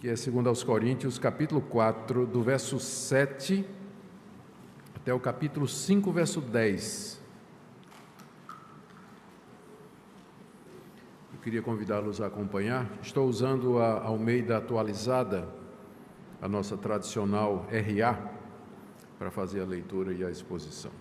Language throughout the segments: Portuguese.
que é 2 aos Coríntios, capítulo 4, do verso 7 até o capítulo 5, verso 10. Eu queria convidá-los a acompanhar. Estou usando a Almeida atualizada, a nossa tradicional RA, para fazer a leitura e a exposição.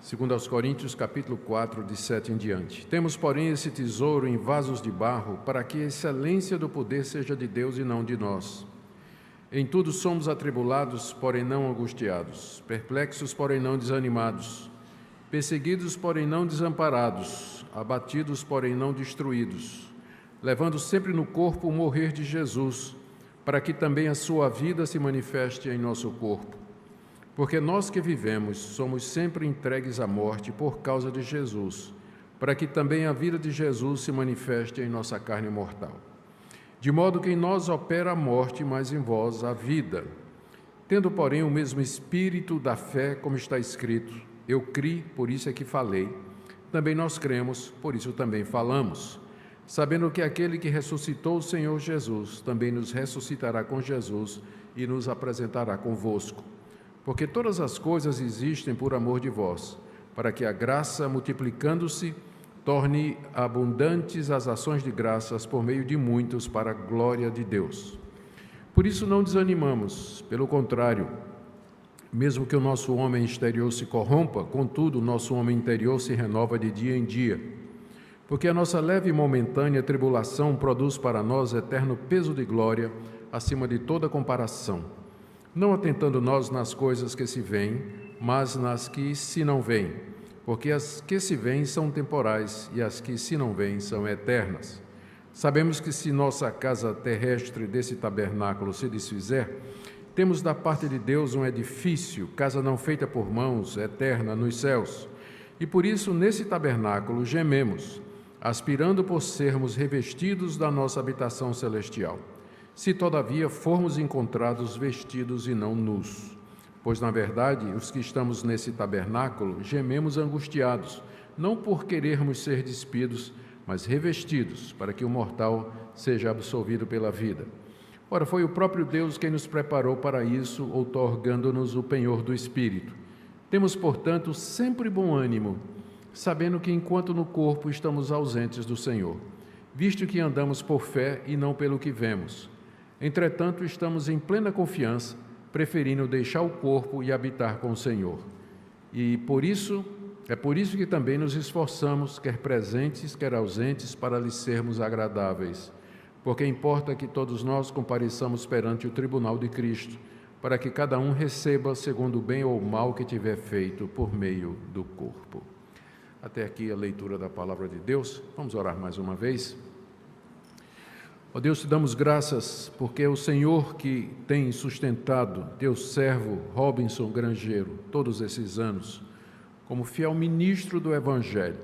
2 aos Coríntios, capítulo 4, de 7 em diante. Temos, porém, esse tesouro em vasos de barro, para que a excelência do poder seja de Deus e não de nós. Em tudo somos atribulados, porém não angustiados, perplexos, porém não desanimados, perseguidos, porém não desamparados, abatidos, porém não destruídos, levando sempre no corpo o morrer de Jesus, para que também a sua vida se manifeste em nosso corpo. Porque nós que vivemos somos sempre entregues à morte por causa de Jesus, para que também a vida de Jesus se manifeste em nossa carne mortal. De modo que em nós opera a morte, mas em vós a vida. Tendo, porém, o mesmo espírito da fé, como está escrito, eu criei, por isso é que falei. Também nós cremos, por isso também falamos. Sabendo que aquele que ressuscitou o Senhor Jesus, também nos ressuscitará com Jesus e nos apresentará convosco. Porque todas as coisas existem por amor de vós, para que a graça, multiplicando-se, torne abundantes as ações de graças por meio de muitos para a glória de Deus. Por isso não desanimamos, pelo contrário, mesmo que o nosso homem exterior se corrompa, contudo, o nosso homem interior se renova de dia em dia. Porque a nossa leve e momentânea tribulação produz para nós eterno peso de glória, acima de toda comparação. Não atentando nós nas coisas que se veem, mas nas que se não veem, porque as que se veem são temporais e as que se não veem são eternas. Sabemos que se nossa casa terrestre desse tabernáculo se desfizer, temos da parte de Deus um edifício, casa não feita por mãos, eterna nos céus. E por isso nesse tabernáculo gememos, aspirando por sermos revestidos da nossa habitação celestial. Se, todavia, formos encontrados vestidos e não nus. Pois, na verdade, os que estamos nesse tabernáculo gememos angustiados, não por querermos ser despidos, mas revestidos, para que o mortal seja absolvido pela vida. Ora, foi o próprio Deus quem nos preparou para isso, outorgando-nos o penhor do Espírito. Temos, portanto, sempre bom ânimo, sabendo que, enquanto no corpo estamos ausentes do Senhor, visto que andamos por fé e não pelo que vemos. Entretanto, estamos em plena confiança, preferindo deixar o corpo e habitar com o Senhor. E por isso que também nos esforçamos, quer presentes, quer ausentes, para lhes sermos agradáveis. Porque importa que todos nós compareçamos perante o tribunal de Cristo, para que cada um receba segundo o bem ou o mal que tiver feito por meio do corpo. Até aqui a leitura da palavra de Deus. Vamos orar mais uma vez. Ó Deus, te damos graças porque é o Senhor que tem sustentado teu servo Robinson Grangeiro todos esses anos, como fiel ministro do Evangelho.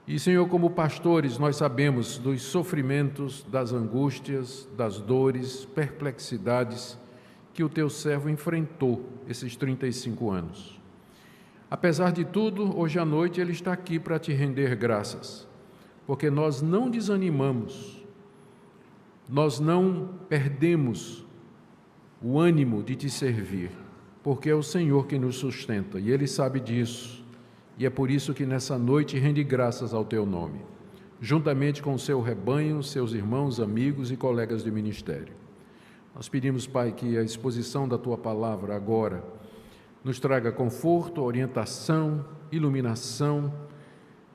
E, Senhor, como pastores, nós sabemos dos sofrimentos, das angústias, das dores, perplexidades que o teu servo enfrentou esses 35 anos. Apesar de tudo, hoje à noite ele está aqui para te render graças, porque nós não desanimamos, nós não perdemos o ânimo de te servir, porque é o Senhor que nos sustenta, e Ele sabe disso, e é por isso que nessa noite rende graças ao teu nome, juntamente com o seu rebanho, seus irmãos, amigos e colegas de ministério. Nós pedimos, Pai, que a exposição da tua palavra agora nos traga conforto, orientação, iluminação,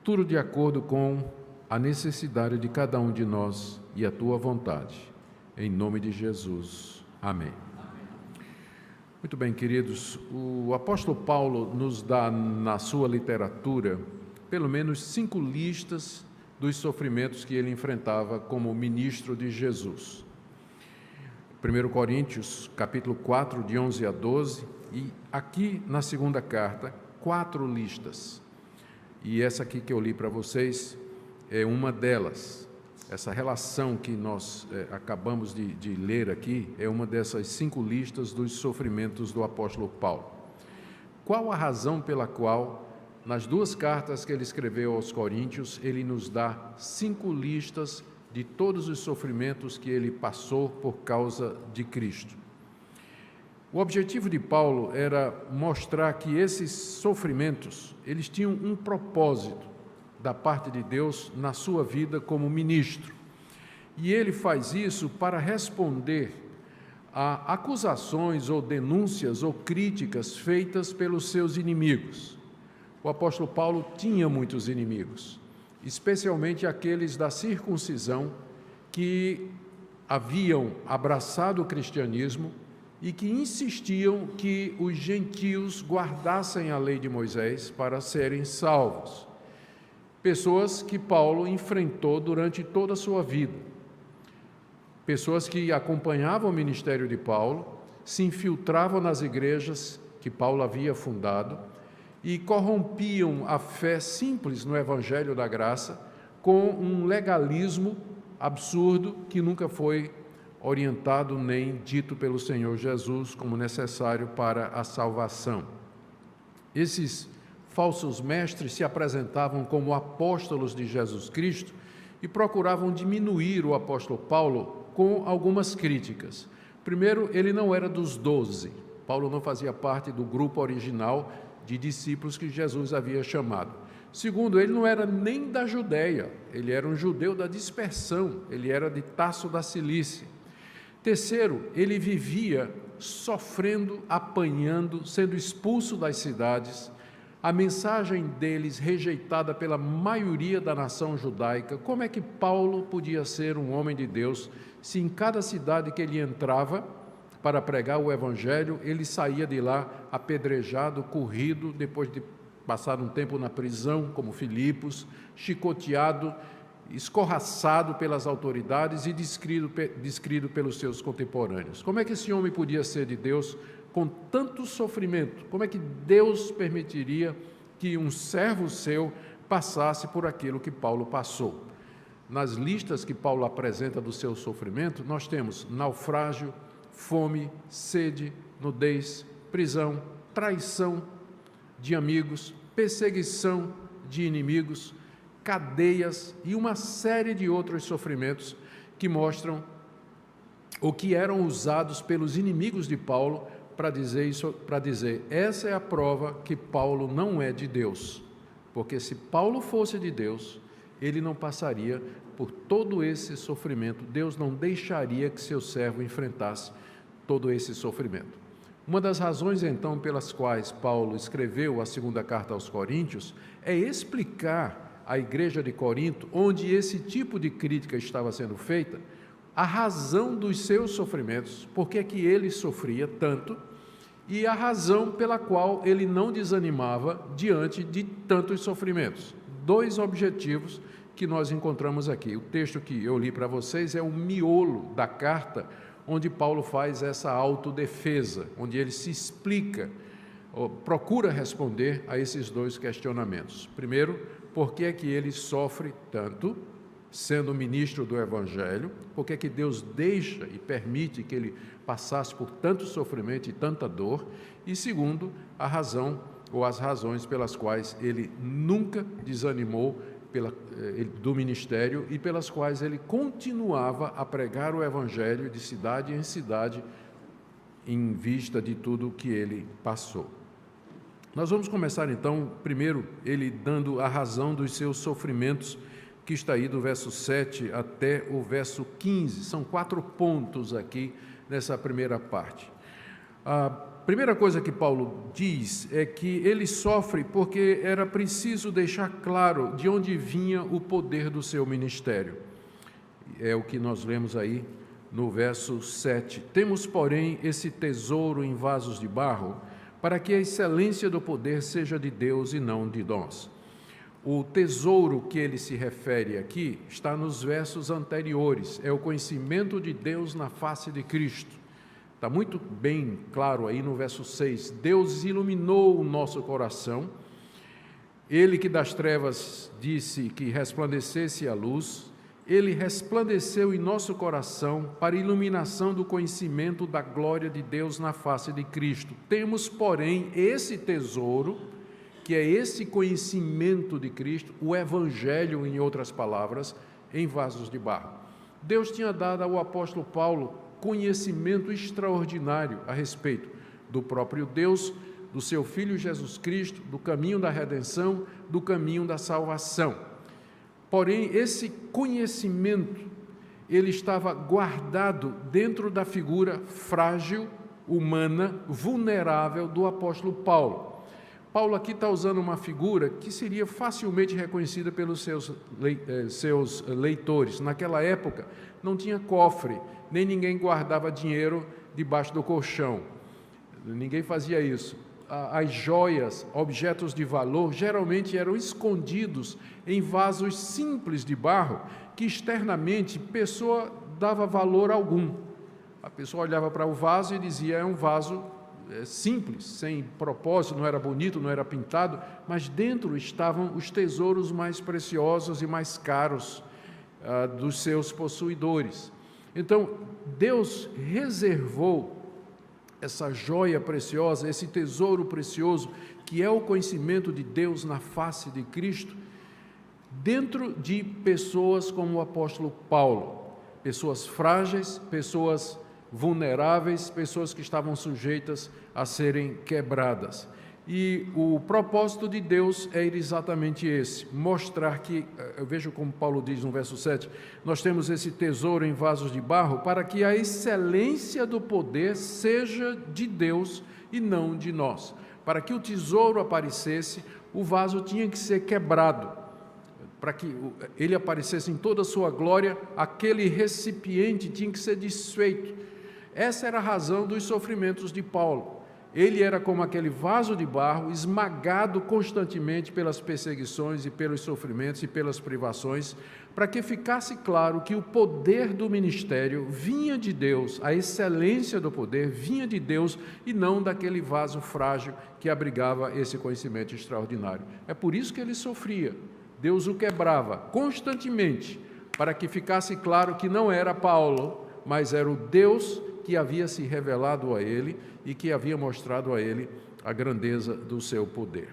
tudo de acordo com a necessidade de cada um de nós e a tua vontade. Em nome de Jesus. Amém. Muito bem, queridos. O apóstolo Paulo nos dá na sua literatura pelo menos 5 listas dos sofrimentos que ele enfrentava como ministro de Jesus. 1 Coríntios, capítulo 4, de 11 a 12, e aqui na segunda carta, 4 listas. E essa aqui que eu li para vocês é uma delas. Essa relação que nós acabamos de ler aqui é uma dessas 5 listas dos sofrimentos do apóstolo Paulo. Qual a razão pela qual, nas 2 cartas que ele escreveu aos Coríntios, ele nos dá 5 listas de todos os sofrimentos que ele passou por causa de Cristo. O objetivo de Paulo era mostrar que esses sofrimentos, eles tinham um propósito da parte de Deus na sua vida como ministro. E ele faz isso para responder a acusações ou denúncias ou críticas feitas pelos seus inimigos. O apóstolo Paulo tinha muitos inimigos, especialmente aqueles da circuncisão que haviam abraçado o cristianismo e que insistiam que os gentios guardassem a lei de Moisés para serem salvos. Pessoas que Paulo enfrentou durante toda a sua vida. Pessoas que acompanhavam o ministério de Paulo, se infiltravam nas igrejas que Paulo havia fundado e corrompiam a fé simples no Evangelho da Graça com um legalismo absurdo que nunca foi orientado nem dito pelo Senhor Jesus como necessário para a salvação. Esses falsos mestres se apresentavam como apóstolos de Jesus Cristo e procuravam diminuir o apóstolo Paulo com algumas críticas. Primeiro, ele não era dos 12. Paulo não fazia parte do grupo original de discípulos que Jesus havia chamado. Segundo, ele não era nem da Judeia, ele era um judeu da dispersão, ele era de Tarso da Cilícia. Terceiro, ele vivia sofrendo, apanhando, sendo expulso das cidades, a mensagem deles rejeitada pela maioria da nação judaica. Como é que Paulo podia ser um homem de Deus se em cada cidade que ele entrava para pregar o Evangelho, ele saía de lá apedrejado, corrido, depois de passar um tempo na prisão, como Filipos, chicoteado, escorraçado pelas autoridades e descrido pelos seus contemporâneos? Como é que esse homem podia ser de Deus com tanto sofrimento? Como é que Deus permitiria que um servo seu passasse por aquilo que Paulo passou? Nas listas que Paulo apresenta do seu sofrimento, nós temos naufrágio, fome, sede, nudez, prisão, traição de amigos, perseguição de inimigos, cadeias e uma série de outros sofrimentos que mostram ou que eram usados pelos inimigos de Paulo para dizer, essa é a prova que Paulo não é de Deus, porque se Paulo fosse de Deus, ele não passaria por todo esse sofrimento, Deus não deixaria que seu servo enfrentasse todo esse sofrimento. Uma das razões, então, pelas quais Paulo escreveu a segunda carta aos Coríntios é explicar à igreja de Corinto, onde esse tipo de crítica estava sendo feita, a razão dos seus sofrimentos, por que que ele sofria tanto, e a razão pela qual ele não desanimava diante de tantos sofrimentos. Dois objetivos que nós encontramos aqui. O texto que eu li para vocês é o miolo da carta, onde Paulo faz essa autodefesa, onde ele se explica, procura responder a esses dois questionamentos. Primeiro, por que é que ele sofre tanto, sendo ministro do Evangelho? Por que é que Deus deixa e permite que ele passasse por tanto sofrimento e tanta dor? E segundo, a razão ou as razões pelas quais ele nunca desanimou do ministério e pelas quais ele continuava a pregar o Evangelho de cidade em cidade em vista de tudo que ele passou. Nós vamos começar então, primeiro, ele dando a razão dos seus sofrimentos, que está aí do verso 7 até o verso 15. São 4 pontos aqui nessa primeira parte. A primeira coisa que Paulo diz é que ele sofre porque era preciso deixar claro de onde vinha o poder do seu ministério. É o que nós lemos aí no verso 7. Temos, porém, esse tesouro em vasos de barro, para que a excelência do poder seja de Deus e não de nós. O tesouro que ele se refere aqui está nos versos anteriores, é o conhecimento de Deus na face de Cristo. Está muito bem claro aí no verso 6, Deus iluminou o nosso coração, ele que das trevas disse que resplandecesse a luz, ele resplandeceu em nosso coração para a iluminação do conhecimento da glória de Deus na face de Cristo. Temos, porém, esse tesouro, que é esse conhecimento de Cristo, o Evangelho, em outras palavras, em vasos de barro. Deus tinha dado ao apóstolo Paulo conhecimento extraordinário a respeito do próprio Deus, do seu Filho Jesus Cristo, do caminho da redenção, do caminho da salvação. Porém, esse conhecimento, ele estava guardado dentro da figura frágil, humana, vulnerável do apóstolo Paulo. Paulo aqui está usando uma figura que seria facilmente reconhecida pelos seus leitores. Naquela época, não tinha cofre, nem ninguém guardava dinheiro debaixo do colchão. Ninguém fazia isso. As joias, objetos de valor, geralmente eram escondidos em vasos simples de barro, que externamente a pessoa dava valor algum. A pessoa olhava para o vaso e dizia, é um vaso simples, sem propósito, não era bonito, não era pintado, mas dentro estavam os tesouros mais preciosos e mais caros dos seus possuidores. Então, Deus reservou essa joia preciosa, esse tesouro precioso, que é o conhecimento de Deus na face de Cristo, dentro de pessoas como o apóstolo Paulo, pessoas frágeis, pessoas vulneráveis, pessoas que estavam sujeitas a serem quebradas. E o propósito de Deus é exatamente esse, mostrar que, eu vejo como Paulo diz no verso 7, nós temos esse tesouro em vasos de barro para que a excelência do poder seja de Deus e não de nós. Para que o tesouro aparecesse, o vaso tinha que ser quebrado. Para que ele aparecesse em toda a sua glória, aquele recipiente tinha que ser desfeito. Essa era a razão dos sofrimentos de Paulo. Ele era como aquele vaso de barro, esmagado constantemente pelas perseguições e pelos sofrimentos e pelas privações, para que ficasse claro que o poder do ministério vinha de Deus, a excelência do poder vinha de Deus e não daquele vaso frágil que abrigava esse conhecimento extraordinário. É por isso que ele sofria. Deus o quebrava constantemente, para que ficasse claro que não era Paulo, mas era o Deus que havia se revelado a ele e que havia mostrado a ele a grandeza do seu poder.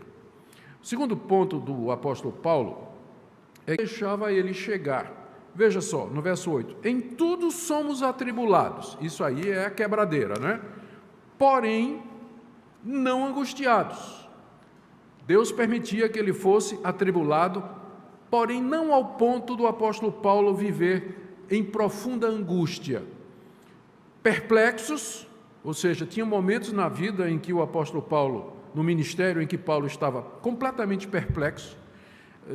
O segundo ponto do apóstolo Paulo é que deixava ele chegar. Veja só, no verso 8, em tudo somos atribulados, isso aí é a quebradeira, né? Porém, não angustiados. Deus permitia que ele fosse atribulado, porém não ao ponto do apóstolo Paulo viver em profunda angústia. Perplexos, ou seja, tinha momentos na vida em que o apóstolo Paulo, no ministério em que Paulo estava completamente perplexo,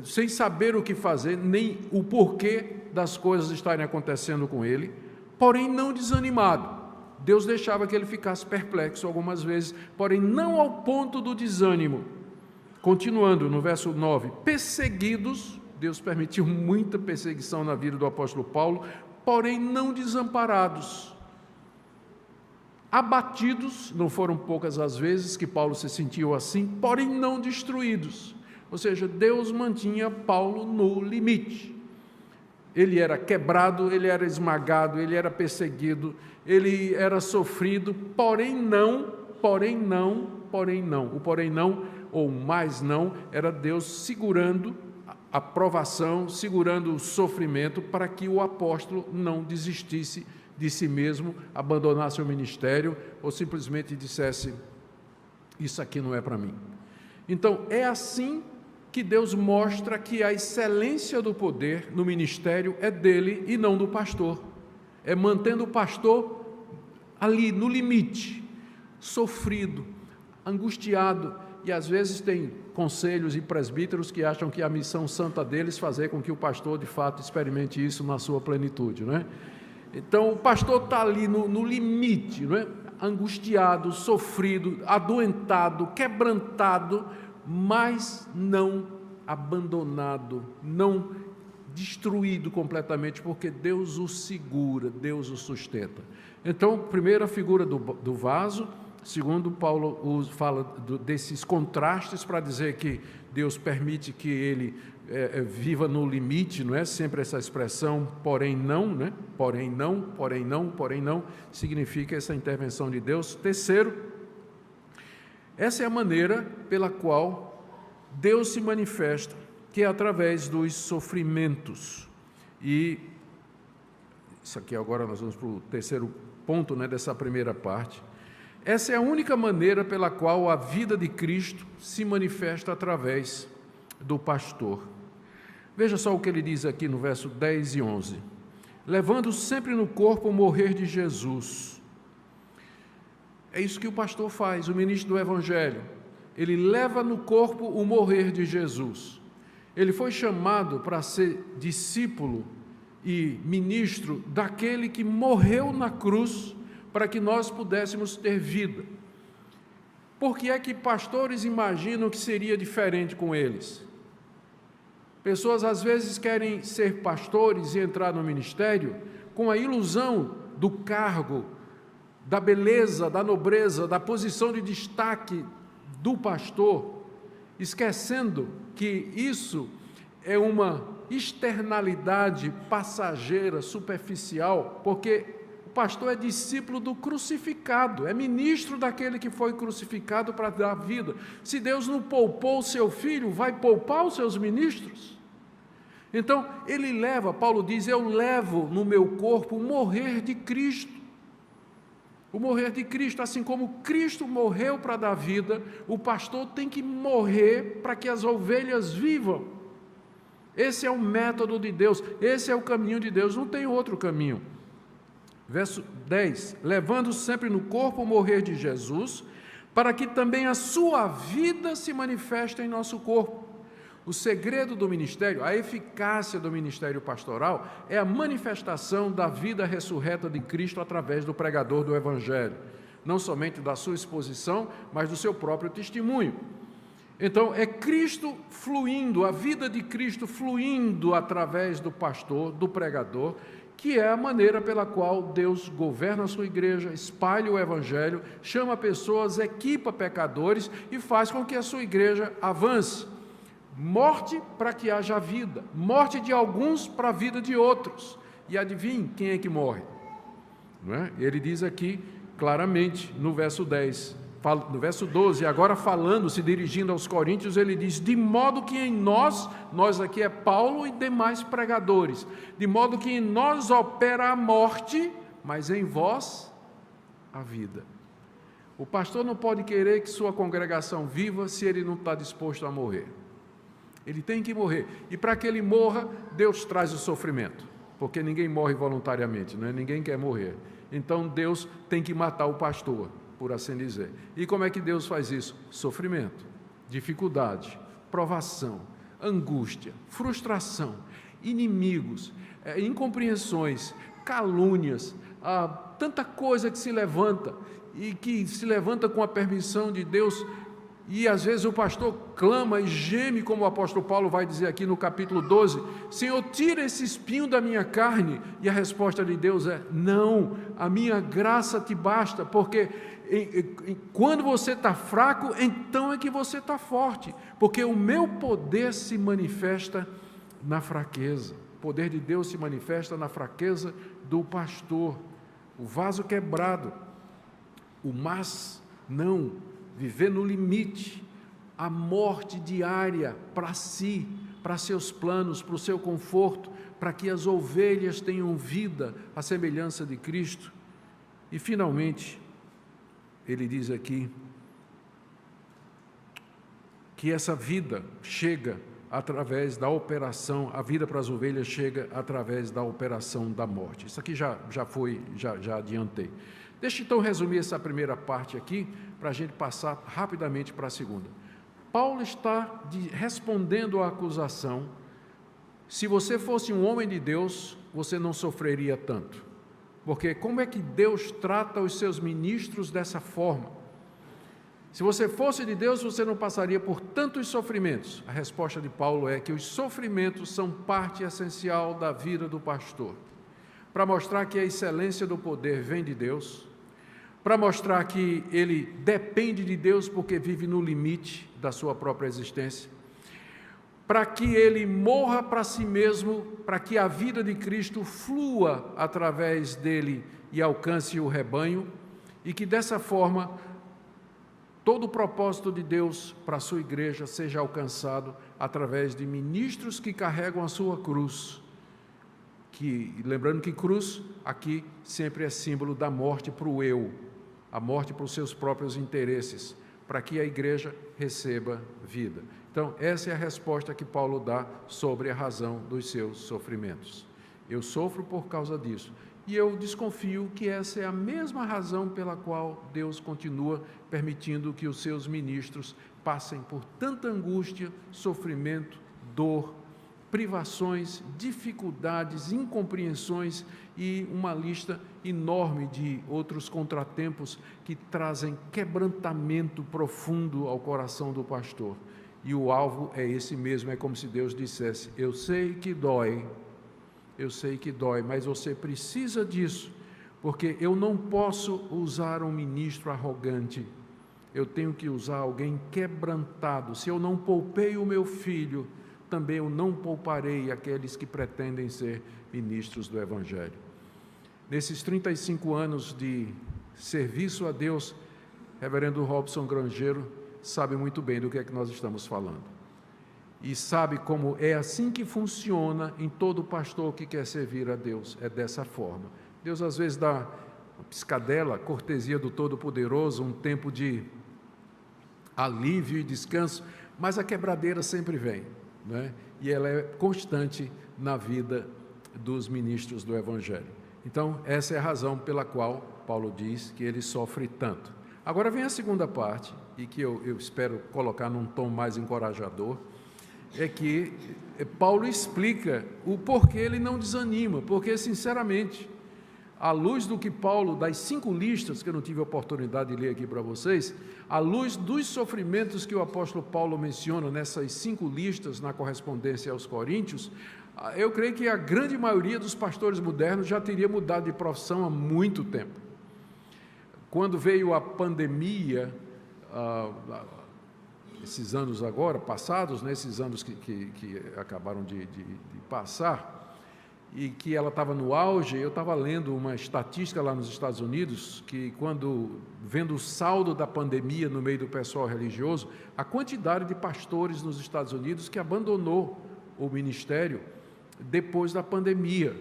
sem saber o que fazer, nem o porquê das coisas estarem acontecendo com ele, porém não desanimado. Deus deixava que ele ficasse perplexo algumas vezes, porém não ao ponto do desânimo. Continuando no verso 9, perseguidos, Deus permitiu muita perseguição na vida do apóstolo Paulo, porém não desamparados. Abatidos, não foram poucas as vezes que Paulo se sentiu assim, porém não destruídos. Ou seja, Deus mantinha Paulo no limite. Ele era quebrado, ele era esmagado, ele era perseguido, ele era sofrido, porém não, o porém não, ou mais não, era Deus segurando a provação, segurando o sofrimento para que o apóstolo não desistisse de si mesmo, abandonasse o ministério ou simplesmente dissesse, isso aqui não é para mim. Então, é assim que Deus mostra que a excelência do poder no ministério é dele e não do pastor. É mantendo o pastor ali no limite, sofrido, angustiado, e às vezes tem conselhos e presbíteros que acham que a missão santa deles fazer com que o pastor de fato experimente isso na sua plenitude, não é? Então o pastor está ali no limite, não é? Angustiado, sofrido, adoentado, quebrantado, mas não abandonado, não destruído completamente, porque Deus o segura, Deus o sustenta. Então, primeira figura do vaso. Segundo, Paulo fala desses contrastes para dizer que Deus permite que ele viva no limite, não é? Sempre essa expressão, porém não, né? Porém não, significa essa intervenção de Deus. Terceiro, essa é a maneira pela qual Deus se manifesta, que é através dos sofrimentos. E isso aqui agora nós vamos para o terceiro ponto, né, dessa primeira parte. Essa é a única maneira pela qual a vida de Cristo se manifesta através do pastor. Veja só o que ele diz aqui no verso 10 e 11. Levando sempre no corpo o morrer de Jesus. É isso que o pastor faz, o ministro do Evangelho. Ele leva no corpo o morrer de Jesus. Ele foi chamado para ser discípulo e ministro daquele que morreu na cruz para que nós pudéssemos ter vida. Por que é que pastores imaginam que seria diferente com eles? Pessoas às vezes querem ser pastores e entrar no ministério com a ilusão do cargo, da beleza, da nobreza, da posição de destaque do pastor, esquecendo que isso é uma externalidade passageira, superficial, porque o pastor é discípulo do crucificado, é ministro daquele que foi crucificado para dar vida. Se Deus não poupou o seu filho, vai poupar os seus ministros? Então, ele leva, Paulo diz, eu levo no meu corpo o morrer de Cristo. O morrer de Cristo, assim como Cristo morreu para dar vida, o pastor tem que morrer para que as ovelhas vivam. Esse é o método de Deus, esse é o caminho de Deus, não tem outro caminho. Verso 10, levando sempre no corpo o morrer de Jesus, para que também a sua vida se manifeste em nosso corpo. O segredo do ministério, a eficácia do ministério pastoral é a manifestação da vida ressurreta de Cristo através do pregador do Evangelho, não somente da sua exposição, mas do seu próprio testemunho. Então, é Cristo fluindo, a vida de Cristo fluindo através do pastor, do pregador, que é a maneira pela qual Deus governa a sua igreja, espalha o Evangelho, chama pessoas, equipa pecadores e faz com que a sua igreja avance. Morte para que haja vida, morte de alguns para a vida de outros. E adivinhe quem é que morre? Não é? Ele diz aqui claramente no verso 10, no verso 12, agora falando, se dirigindo aos coríntios, ele diz, de modo que em nós aqui é Paulo e demais pregadores, de modo que em nós opera a morte, mas em vós a vida. O pastor não pode querer que sua congregação viva se ele não está disposto a morrer. Ele tem que morrer, e para que ele morra, Deus traz o sofrimento, porque ninguém morre voluntariamente, não é? Ninguém quer morrer, então Deus tem que matar o pastor, por assim dizer. E como é que Deus faz isso? Sofrimento, dificuldade, provação, angústia, frustração, inimigos, incompreensões, calúnias, tanta coisa que se levanta, e que se levanta com a permissão de Deus. E às vezes o pastor clama e geme, como o apóstolo Paulo vai dizer aqui no capítulo 12, Senhor, tira esse espinho da minha carne, e a resposta de Deus é, não, a minha graça te basta, porque quando você está fraco, então é que você está forte, porque o meu poder se manifesta na fraqueza, o poder de Deus se manifesta na fraqueza do pastor, o vaso quebrado, o mas não, viver no limite, a morte diária para si, para seus planos, para o seu conforto, para que as ovelhas tenham vida à semelhança de Cristo. E finalmente, ele diz aqui que essa vida chega através da operação, a vida para as ovelhas chega através da operação da morte. Isso aqui já adiantei. Deixa então resumir essa primeira parte aqui, para a gente passar rapidamente para a segunda. Paulo está respondendo à acusação, se você fosse um homem de Deus, você não sofreria tanto. Porque como é que Deus trata os seus ministros dessa forma? Se você fosse de Deus, você não passaria por tantos sofrimentos. A resposta de Paulo é que os sofrimentos são parte essencial da vida do pastor, para mostrar que a excelência do poder vem de Deus, para mostrar que ele depende de Deus porque vive no limite da sua própria existência, para que ele morra para si mesmo, para que a vida de Cristo flua através dele e alcance o rebanho, e que dessa forma todo o propósito de Deus para a sua igreja seja alcançado através de ministros que carregam a sua cruz lembrando que cruz aqui sempre é símbolo da morte para o eu, a morte para os seus próprios interesses, para que a igreja receba vida. Então, essa é a resposta que Paulo dá sobre a razão dos seus sofrimentos. Eu sofro por causa disso. E eu desconfio que essa é a mesma razão pela qual Deus continua permitindo que os seus ministros passem por tanta angústia, sofrimento, dor, privações, dificuldades, incompreensões e uma lista enorme de outros contratempos que trazem quebrantamento profundo ao coração do pastor. E o alvo é esse mesmo, é como se Deus dissesse: eu sei que dói, mas você precisa disso, porque eu não posso usar um ministro arrogante, eu tenho que usar alguém quebrantado. Se eu não poupei o meu filho, também eu não pouparei aqueles que pretendem ser ministros do Evangelho. Nesses 35 anos de serviço a Deus, reverendo Robson Grangeiro sabe muito bem do que é que nós estamos falando. E sabe como é assim que funciona em todo pastor que quer servir a Deus, é dessa forma. Deus às vezes dá uma piscadela, cortesia do Todo-Poderoso, um tempo de alívio e descanso, mas a quebradeira sempre vem, né? E ela é constante na vida dos ministros do Evangelho. Então, essa é a razão pela qual Paulo diz que ele sofre tanto. Agora vem a segunda parte, e que eu espero colocar num tom mais encorajador, é que Paulo explica o porquê ele não desanima, porque, sinceramente, à luz do que Paulo, das 5 listas, que eu não tive a oportunidade de ler aqui para vocês, à luz dos sofrimentos que o apóstolo Paulo menciona nessas 5 listas na correspondência aos Coríntios, eu creio que a grande maioria dos pastores modernos já teria mudado de profissão há muito tempo. Quando veio a pandemia, esses anos agora, passados, né, esses anos que acabaram de passar, e que ela estava no auge, eu estava lendo uma estatística lá nos Estados Unidos, que vendo o saldo da pandemia no meio do pessoal religioso, a quantidade de pastores nos Estados Unidos que abandonou o ministério depois da pandemia,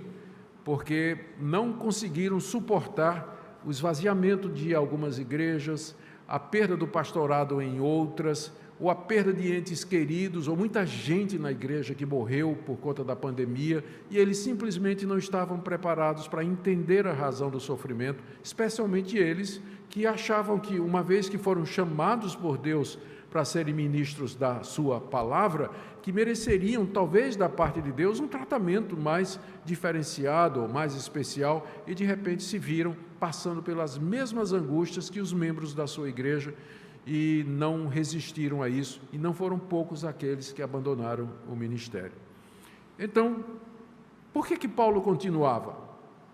porque não conseguiram suportar o esvaziamento de algumas igrejas, a perda do pastorado em outras, ou a perda de entes queridos, ou muita gente na igreja que morreu por conta da pandemia, e eles simplesmente não estavam preparados para entender a razão do sofrimento, especialmente eles que achavam que, uma vez que foram chamados por Deus para serem ministros da sua palavra, que mereceriam, talvez da parte de Deus, um tratamento mais diferenciado ou mais especial, e de repente se viram passando pelas mesmas angústias que os membros da sua igreja, e não resistiram a isso, e não foram poucos aqueles que abandonaram o ministério. Então, por que Paulo continuava?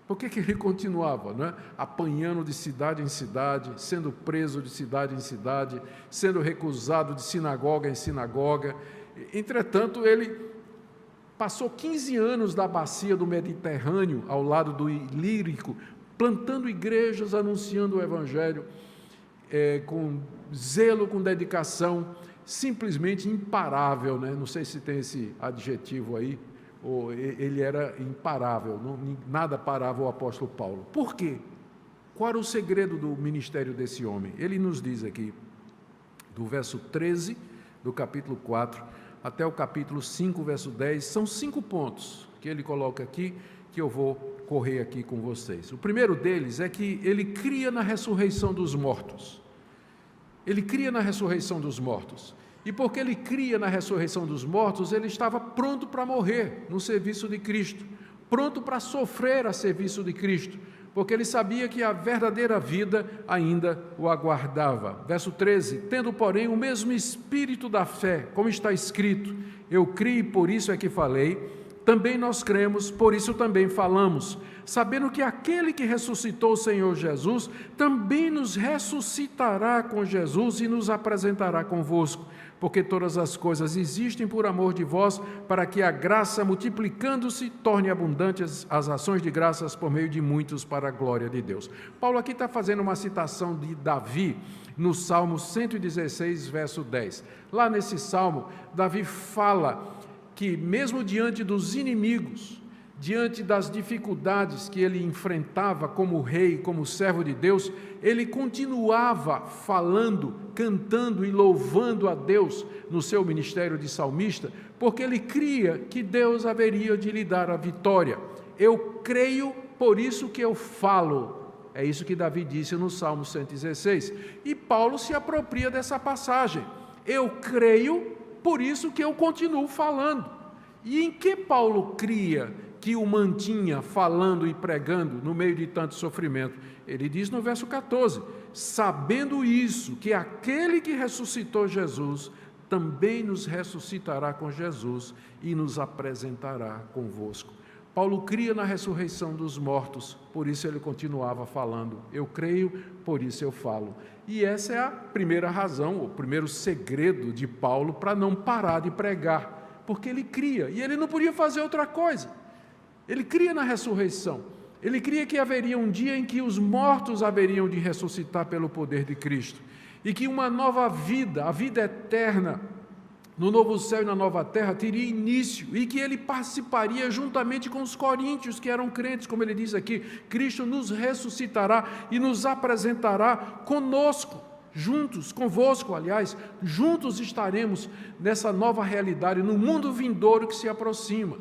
Por que ele continuava, né? Apanhando de cidade em cidade, sendo preso de cidade em cidade, sendo recusado de sinagoga em sinagoga? Entretanto, ele passou 15 anos na bacia do Mediterrâneo, ao lado do Ilírico, plantando igrejas, anunciando o Evangelho, com zelo, com dedicação, simplesmente imparável, né? Não sei se tem esse adjetivo aí, ou ele era imparável, nada parava o apóstolo Paulo. Por quê? Qual era o segredo do ministério desse homem? Ele nos diz aqui, do verso 13 do capítulo 4 até o capítulo 5, verso 10, são 5 pontos que ele coloca aqui, que eu vou correr aqui com vocês. O primeiro deles é que ele cria na ressurreição dos mortos. Ele cria na ressurreição dos mortos. E porque ele cria na ressurreição dos mortos, ele estava pronto para morrer no serviço de Cristo, pronto para sofrer a serviço de Cristo, porque ele sabia que a verdadeira vida ainda o aguardava. Verso 13, tendo, porém, o mesmo espírito da fé, como está escrito, eu criei, por isso é que falei, também nós cremos, por isso também falamos, sabendo que aquele que ressuscitou o Senhor Jesus, também nos ressuscitará com Jesus e nos apresentará convosco, porque todas as coisas existem por amor de vós, para que a graça, multiplicando-se, torne abundantes as ações de graças por meio de muitos para a glória de Deus. Paulo aqui está fazendo uma citação de Davi, no Salmo 116, verso 10. Lá nesse Salmo, Davi fala que mesmo diante dos inimigos, diante das dificuldades que ele enfrentava como rei, como servo de Deus, ele continuava falando, cantando e louvando a Deus no seu ministério de salmista, porque ele cria que Deus haveria de lhe dar a vitória. Eu creio, por isso que eu falo. É isso que Davi disse no Salmo 116. E Paulo se apropria dessa passagem. Eu creio, por isso que eu continuo falando. E em que Paulo cria que o mantinha falando e pregando no meio de tanto sofrimento? Ele diz no verso 14, sabendo isso, que aquele que ressuscitou Jesus, também nos ressuscitará com Jesus e nos apresentará convosco. Paulo cria na ressurreição dos mortos, por isso ele continuava falando. Eu creio, por isso eu falo. E essa é a primeira razão, o primeiro segredo de Paulo para não parar de pregar, porque ele cria, e ele não podia fazer outra coisa. Ele cria na ressurreição, ele cria que haveria um dia em que os mortos haveriam de ressuscitar pelo poder de Cristo, e que uma nova vida, a vida eterna, no novo céu e na nova terra, teria início, e que ele participaria juntamente com os coríntios, que eram crentes, como ele diz aqui, Cristo nos ressuscitará e nos apresentará conosco, juntos, convosco, aliás, juntos estaremos nessa nova realidade, no mundo vindouro que se aproxima.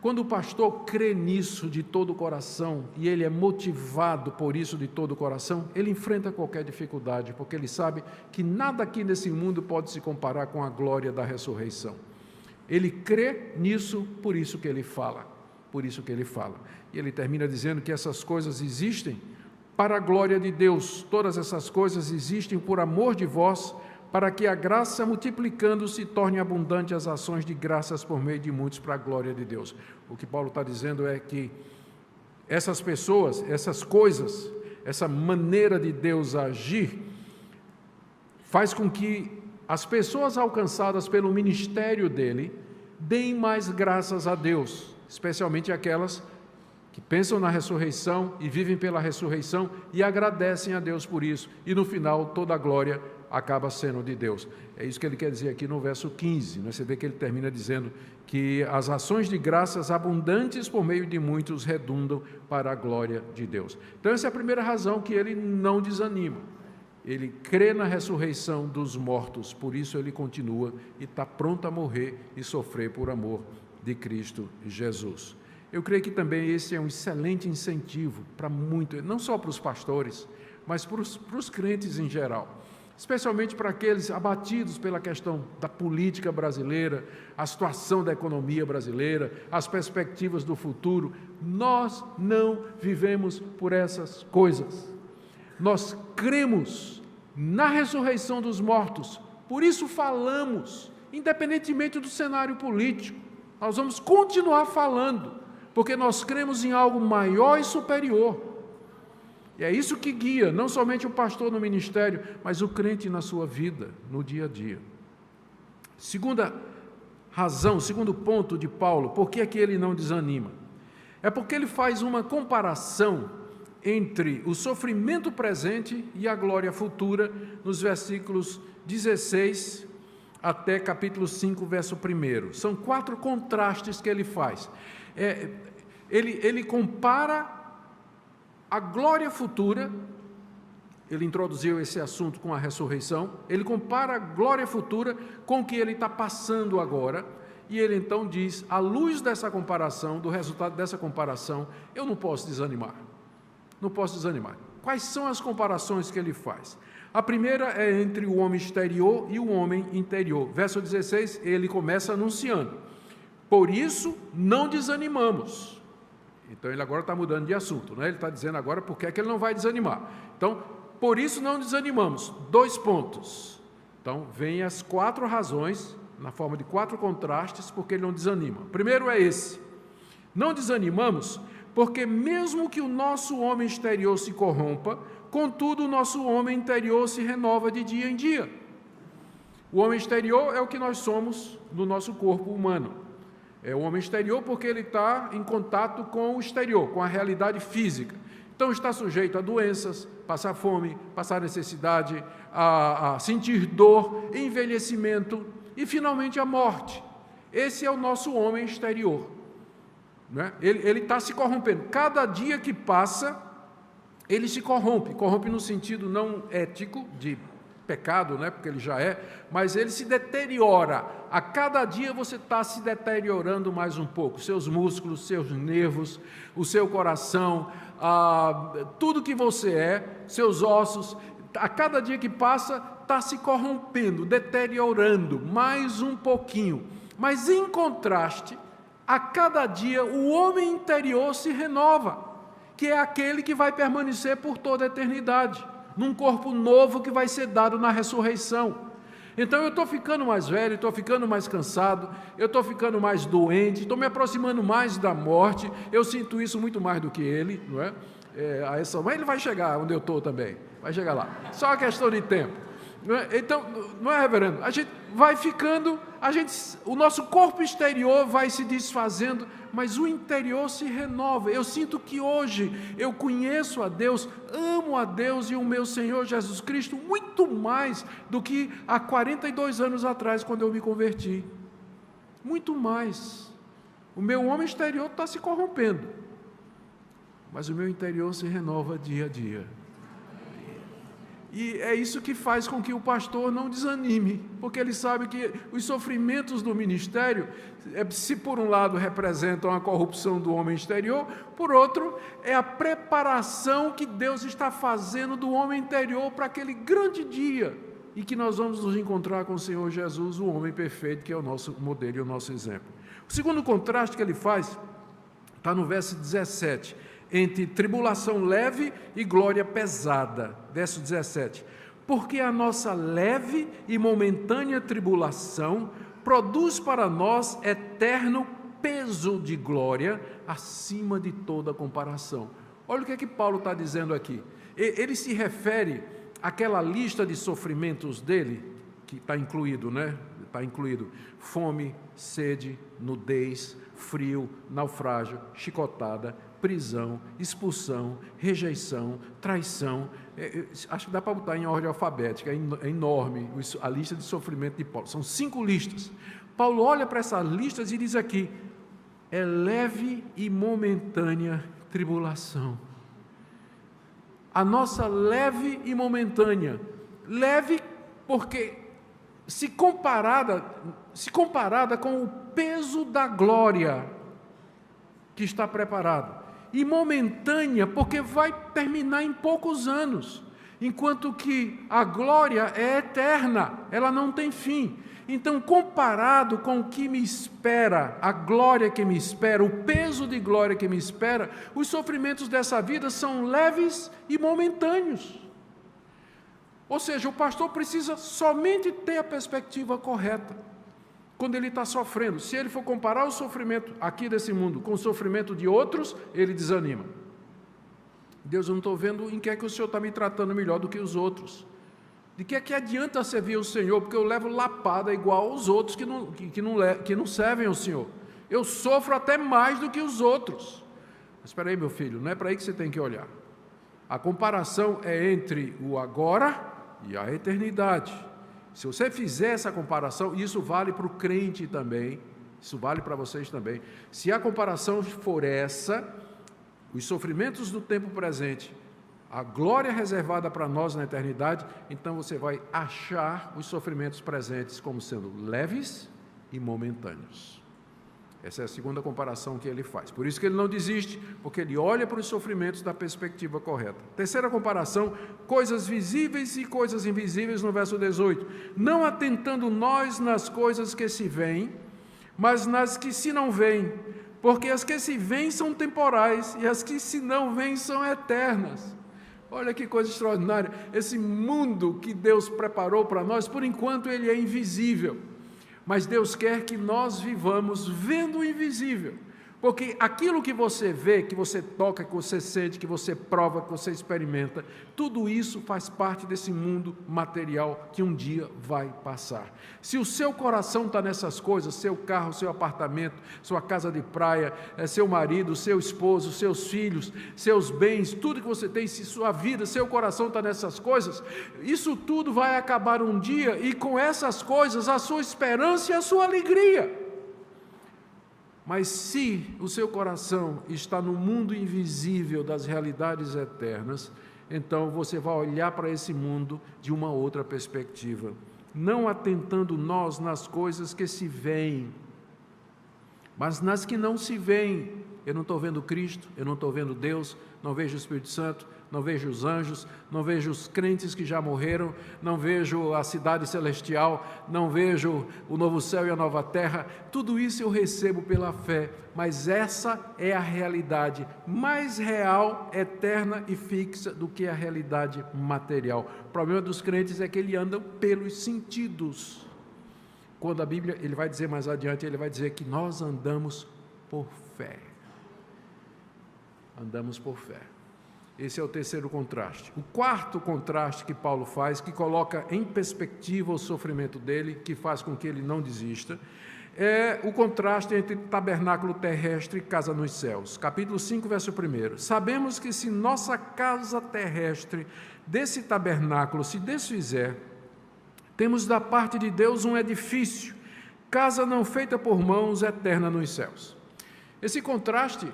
Quando o pastor crê nisso de todo o coração, e ele é motivado por isso de todo o coração, ele enfrenta qualquer dificuldade, porque ele sabe que nada aqui nesse mundo pode se comparar com a glória da ressurreição. Ele crê nisso, por isso que ele fala, por isso que ele fala. E ele termina dizendo que essas coisas existem para a glória de Deus, todas essas coisas existem por amor de vós, para que a graça, multiplicando, se torne abundante as ações de graças por meio de muitos para a glória de Deus. O que Paulo está dizendo é que essas pessoas, essas coisas, essa maneira de Deus agir, faz com que as pessoas alcançadas pelo ministério dele deem mais graças a Deus, especialmente aquelas que pensam na ressurreição e vivem pela ressurreição e agradecem a Deus por isso. E no final, toda a glória acaba sendo de Deus. É isso que ele quer dizer aqui no verso 15, você vê que ele termina dizendo que as ações de graças abundantes por meio de muitos redundam para a glória de Deus. Então essa é a primeira razão que ele não desanima. Ele crê na ressurreição dos mortos, por isso ele continua e está pronto a morrer e sofrer por amor de Cristo Jesus. Eu creio que também esse é um excelente incentivo para muito, não só para os pastores, mas para os crentes em geral. Especialmente para aqueles abatidos pela questão da política brasileira, a situação da economia brasileira, as perspectivas do futuro. Nós não vivemos por essas coisas. Nós cremos na ressurreição dos mortos, por isso falamos, independentemente do cenário político. Nós vamos continuar falando, porque nós cremos em algo maior e superior. E é isso que guia, não somente o pastor no ministério, mas o crente na sua vida, no dia a dia. Segunda razão, segundo ponto de Paulo, por que é que ele não desanima? É porque ele faz uma comparação entre o sofrimento presente e a glória futura, nos versículos 16 até capítulo 5, verso 1. São 4 contrastes que ele faz. Ele compara a glória futura, ele introduziu esse assunto com a ressurreição, ele compara a glória futura com o que ele está passando agora, e ele então diz, à luz dessa comparação, do resultado dessa comparação, eu não posso desanimar. Não posso desanimar. Quais são as comparações que ele faz? A primeira é entre o homem exterior e o homem interior. Verso 16, ele começa anunciando, por isso não desanimamos. Então, ele agora está mudando de assunto, né? Ele está dizendo agora por que é que ele não vai desanimar. Então, por isso não desanimamos. 2 pontos. Então, vem as 4 razões, na forma de 4 contrastes, porque ele não desanima. O primeiro é esse. Não desanimamos porque mesmo que o nosso homem exterior se corrompa, contudo, o nosso homem interior se renova de dia em dia. O homem exterior é o que nós somos no nosso corpo humano. É o homem exterior porque ele está em contato com o exterior, com a realidade física. Então está sujeito a doenças, passar fome, passar necessidade, a sentir dor, envelhecimento e finalmente a morte. Esse é o nosso homem exterior. né? Ele está se corrompendo. Cada dia que passa, ele se corrompe no sentido não ético, de pecado, né? Porque ele já é, mas ele se deteriora. A cada dia você está se deteriorando mais um pouco. Seus músculos, seus nervos, o seu coração, tudo que você é, seus ossos, a cada dia que passa, está se corrompendo, deteriorando mais um pouquinho. Mas em contraste, a cada dia o homem interior se renova, que é aquele que vai permanecer por toda a eternidade, num corpo novo que vai ser dado na ressurreição. Então eu estou ficando mais velho, estou ficando mais cansado, eu estou ficando mais doente, estou me aproximando mais da morte, eu sinto isso muito mais do que ele, não é? Mas ele vai chegar onde eu estou também, vai chegar lá, só uma questão de tempo. Não é? Então, não é, reverendo? A gente vai ficando, o nosso corpo exterior vai se desfazendo, mas o interior se renova. Eu sinto que hoje eu conheço a Deus, amo a Deus e o meu Senhor Jesus Cristo muito mais do que há 42 anos atrás, quando eu me converti. Muito mais. O meu homem exterior está se corrompendo, mas o meu interior se renova dia a dia. E é isso que faz com que o pastor não desanime, porque ele sabe que os sofrimentos do ministério, se por um lado representam a corrupção do homem exterior, por outro, é a preparação que Deus está fazendo do homem interior para aquele grande dia, e que nós vamos nos encontrar com o Senhor Jesus, o homem perfeito, que é o nosso modelo e o nosso exemplo. O segundo contraste que ele faz está no verso 17, entre tribulação leve e glória pesada. Verso 17. Porque a nossa leve e momentânea tribulação produz para nós eterno peso de glória acima de toda comparação. Olha o que é que Paulo está dizendo aqui. Ele se refere àquela lista de sofrimentos dele, que está incluído, né? Está incluído fome, sede, nudez, frio, naufrágio, chicotada, prisão, expulsão, rejeição, traição. Acho que dá para botar em ordem alfabética, é enorme a lista de sofrimento de Paulo. São 5 listas. Paulo olha para essas listas e diz aqui, é leve e momentânea tribulação. A nossa leve e momentânea. Leve porque se comparada com o peso da glória que está preparado. E momentânea, porque vai terminar em poucos anos, enquanto que a glória é eterna, ela não tem fim. Então, comparado com o que me espera, a glória que me espera, o peso de glória que me espera, os sofrimentos dessa vida são leves e momentâneos. Ou seja, o pastor precisa somente ter a perspectiva correta quando ele está sofrendo. Se ele for comparar o sofrimento aqui desse mundo com o sofrimento de outros, ele desanima. Deus, eu não estou vendo em que é que o Senhor está me tratando melhor do que os outros. De que é que adianta servir o Senhor, porque eu levo lapada igual aos outros que não servem ao Senhor. Eu sofro até mais do que os outros. Mas espera aí, meu filho, não é para aí que você tem que olhar. A comparação é entre o agora e a eternidade. Se você fizer essa comparação, isso vale para o crente também, isso vale para vocês também. Se a comparação for essa, os sofrimentos do tempo presente, a glória reservada para nós na eternidade, então você vai achar os sofrimentos presentes como sendo leves e momentâneos. Essa é a segunda comparação que ele faz. Por isso que ele não desiste, porque ele olha para os sofrimentos da perspectiva correta. Terceira comparação, coisas visíveis e coisas invisíveis, no verso 18. Não atentando nós nas coisas que se veem, mas nas que se não veem, porque as que se veem são temporais e as que se não veem são eternas. Olha que coisa extraordinária. Esse mundo que Deus preparou para nós, por enquanto ele é invisível. Mas Deus quer que nós vivamos vendo o invisível, porque aquilo que você vê, que você toca, que você sente, que você prova, que você experimenta, tudo isso faz parte desse mundo material que um dia vai passar. Se o seu coração está nessas coisas, seu carro, seu apartamento, sua casa de praia, seu marido, seu esposo, seus filhos, seus bens, tudo que você tem, se sua vida, seu coração está nessas coisas, isso tudo vai acabar um dia, e com essas coisas a sua esperança e a sua alegria. Mas se o seu coração está no mundo invisível das realidades eternas, então você vai olhar para esse mundo de uma outra perspectiva, não atentando nós nas coisas que se veem, mas nas que não se veem. Eu não estou vendo Cristo, eu não estou vendo Deus, não vejo o Espírito Santo, não vejo os anjos, não vejo os crentes que já morreram, não vejo a cidade celestial, não vejo o novo céu e a nova terra. Tudo isso eu recebo pela fé, mas essa é a realidade mais real, eterna e fixa do que a realidade material. O problema dos crentes é que eles andam pelos sentidos. Quando a Bíblia, ele vai dizer mais adiante, ele vai dizer que nós andamos por fé. Andamos por fé. Esse é o terceiro contraste. O quarto contraste que Paulo faz, que coloca em perspectiva o sofrimento dele, que faz com que ele não desista, é o contraste entre tabernáculo terrestre e casa nos céus. Capítulo 5, verso 1. Sabemos que se nossa casa terrestre desse tabernáculo se desfizer, temos da parte de Deus um edifício, casa não feita por mãos, eterna nos céus. Esse contraste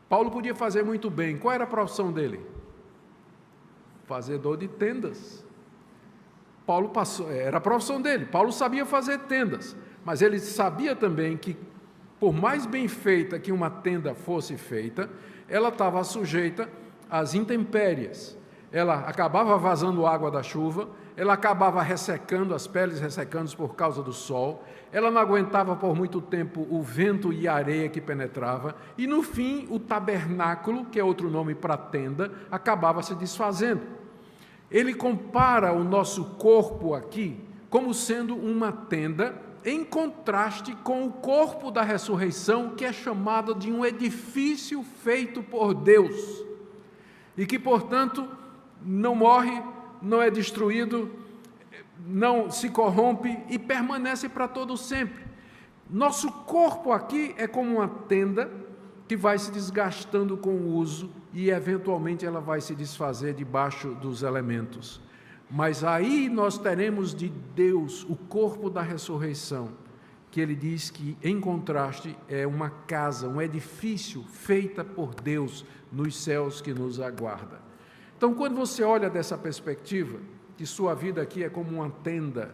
Paulo podia fazer muito bem. Qual era a profissão dele? Fazedor de tendas. Era a profissão dele. Paulo sabia fazer tendas, mas ele sabia também que, por mais bem feita que uma tenda fosse feita, ela estava sujeita às intempéries. Ela acabava vazando água da chuva, ela acabava ressecando, as peles ressecando por causa do sol, ela não aguentava por muito tempo o vento e a areia que penetrava, e no fim o tabernáculo, que é outro nome para tenda, acabava se desfazendo. Ele compara o nosso corpo aqui como sendo uma tenda, em contraste com o corpo da ressurreição, que é chamado de um edifício feito por Deus, e que, portanto, não morre, não é destruído, não se corrompe e permanece para todo sempre. Nosso corpo aqui é como uma tenda que vai se desgastando com o uso e eventualmente ela vai se desfazer debaixo dos elementos. Mas aí nós teremos de Deus o corpo da ressurreição, que ele diz que, em contraste, é uma casa, um edifício feita por Deus nos céus que nos aguarda. Então, quando você olha dessa perspectiva, que sua vida aqui é como uma tenda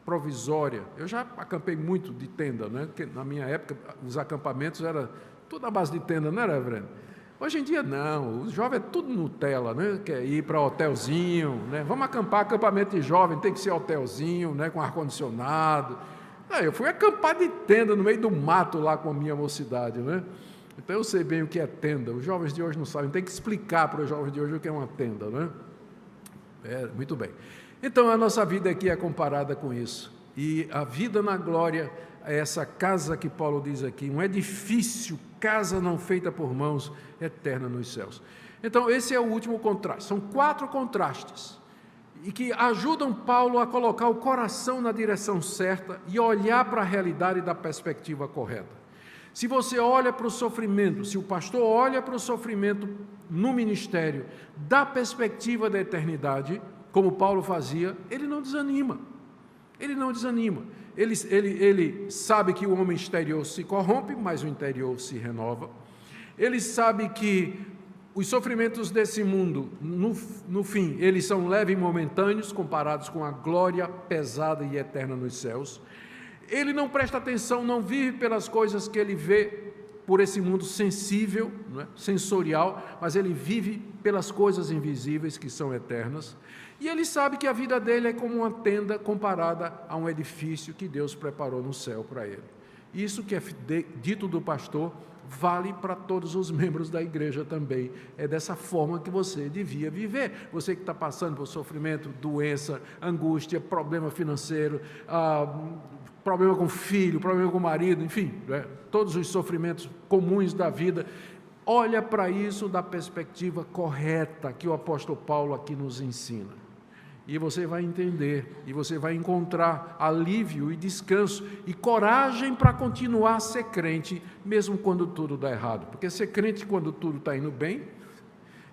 provisória, eu já acampei muito de tenda, né? Porque na minha época os acampamentos eram tudo à base de tenda, não era, Reverendo? Hoje em dia não, os jovens é tudo Nutella, né? Quer ir para hotelzinho, né? Vamos acampar, acampamento de jovem, tem que ser hotelzinho, né? Com ar-condicionado. Eu fui acampar de tenda no meio do mato lá com a minha mocidade, né? Então eu sei bem o que é tenda. Os jovens de hoje não sabem, tem que explicar para os jovens de hoje o que é uma tenda, né? Muito bem. Então a nossa vida aqui é comparada com isso. E a vida na glória é essa casa que Paulo diz aqui, um edifício, casa não feita por mãos, eterna nos céus. Então esse é o último contraste. São 4 contrastes e que ajudam Paulo a colocar o coração na direção certa e olhar para a realidade da perspectiva correta. Se você olha para o sofrimento, se o pastor olha para o sofrimento no ministério, da perspectiva da eternidade, como Paulo fazia, ele não desanima. Ele não desanima. Ele sabe que o homem exterior se corrompe, mas o interior se renova. Ele sabe que os sofrimentos desse mundo, no fim, eles são leves e momentâneos, comparados com a glória pesada e eterna nos céus. Ele não presta atenção, não vive pelas coisas que ele vê por esse mundo sensível, não é? Sensorial, mas ele vive pelas coisas invisíveis que são eternas. E ele sabe que a vida dele é como uma tenda comparada a um edifício que Deus preparou no céu para ele. Isso que é dito do pastor vale para todos os membros da igreja também. É dessa forma que você devia viver. Você que está passando por sofrimento, doença, angústia, problema financeiro, problema com o filho, problema com o marido, enfim, né? Todos os sofrimentos comuns da vida, olha para isso da perspectiva correta que o apóstolo Paulo aqui nos ensina. E você vai entender, e você vai encontrar alívio e descanso e coragem para continuar a ser crente, mesmo quando tudo dá errado. Porque ser crente quando tudo está indo bem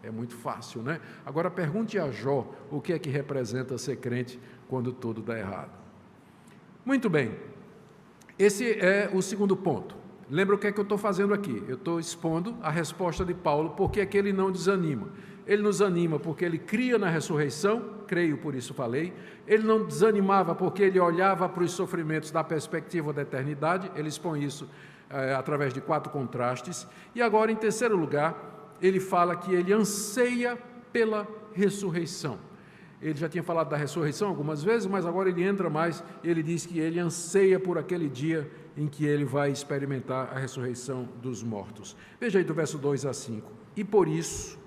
é muito fácil, né? Agora pergunte a Jó o que é que representa ser crente quando tudo dá errado. Muito bem, esse é o segundo ponto. Lembra o que é que eu estou fazendo aqui? Eu estou expondo a resposta de Paulo, porque é que ele não desanima. Ele nos anima porque ele cria na ressurreição, creio, por isso falei. Ele não desanimava porque ele olhava para os sofrimentos da perspectiva da eternidade. Ele expõe isso através de 4 contrastes. E agora, em terceiro lugar, ele fala que ele anseia pela ressurreição. Ele já tinha falado da ressurreição algumas vezes, mas agora ele entra mais, ele diz que ele anseia por aquele dia em que ele vai experimentar a ressurreição dos mortos. Veja aí do verso 2 a 5. E por isso,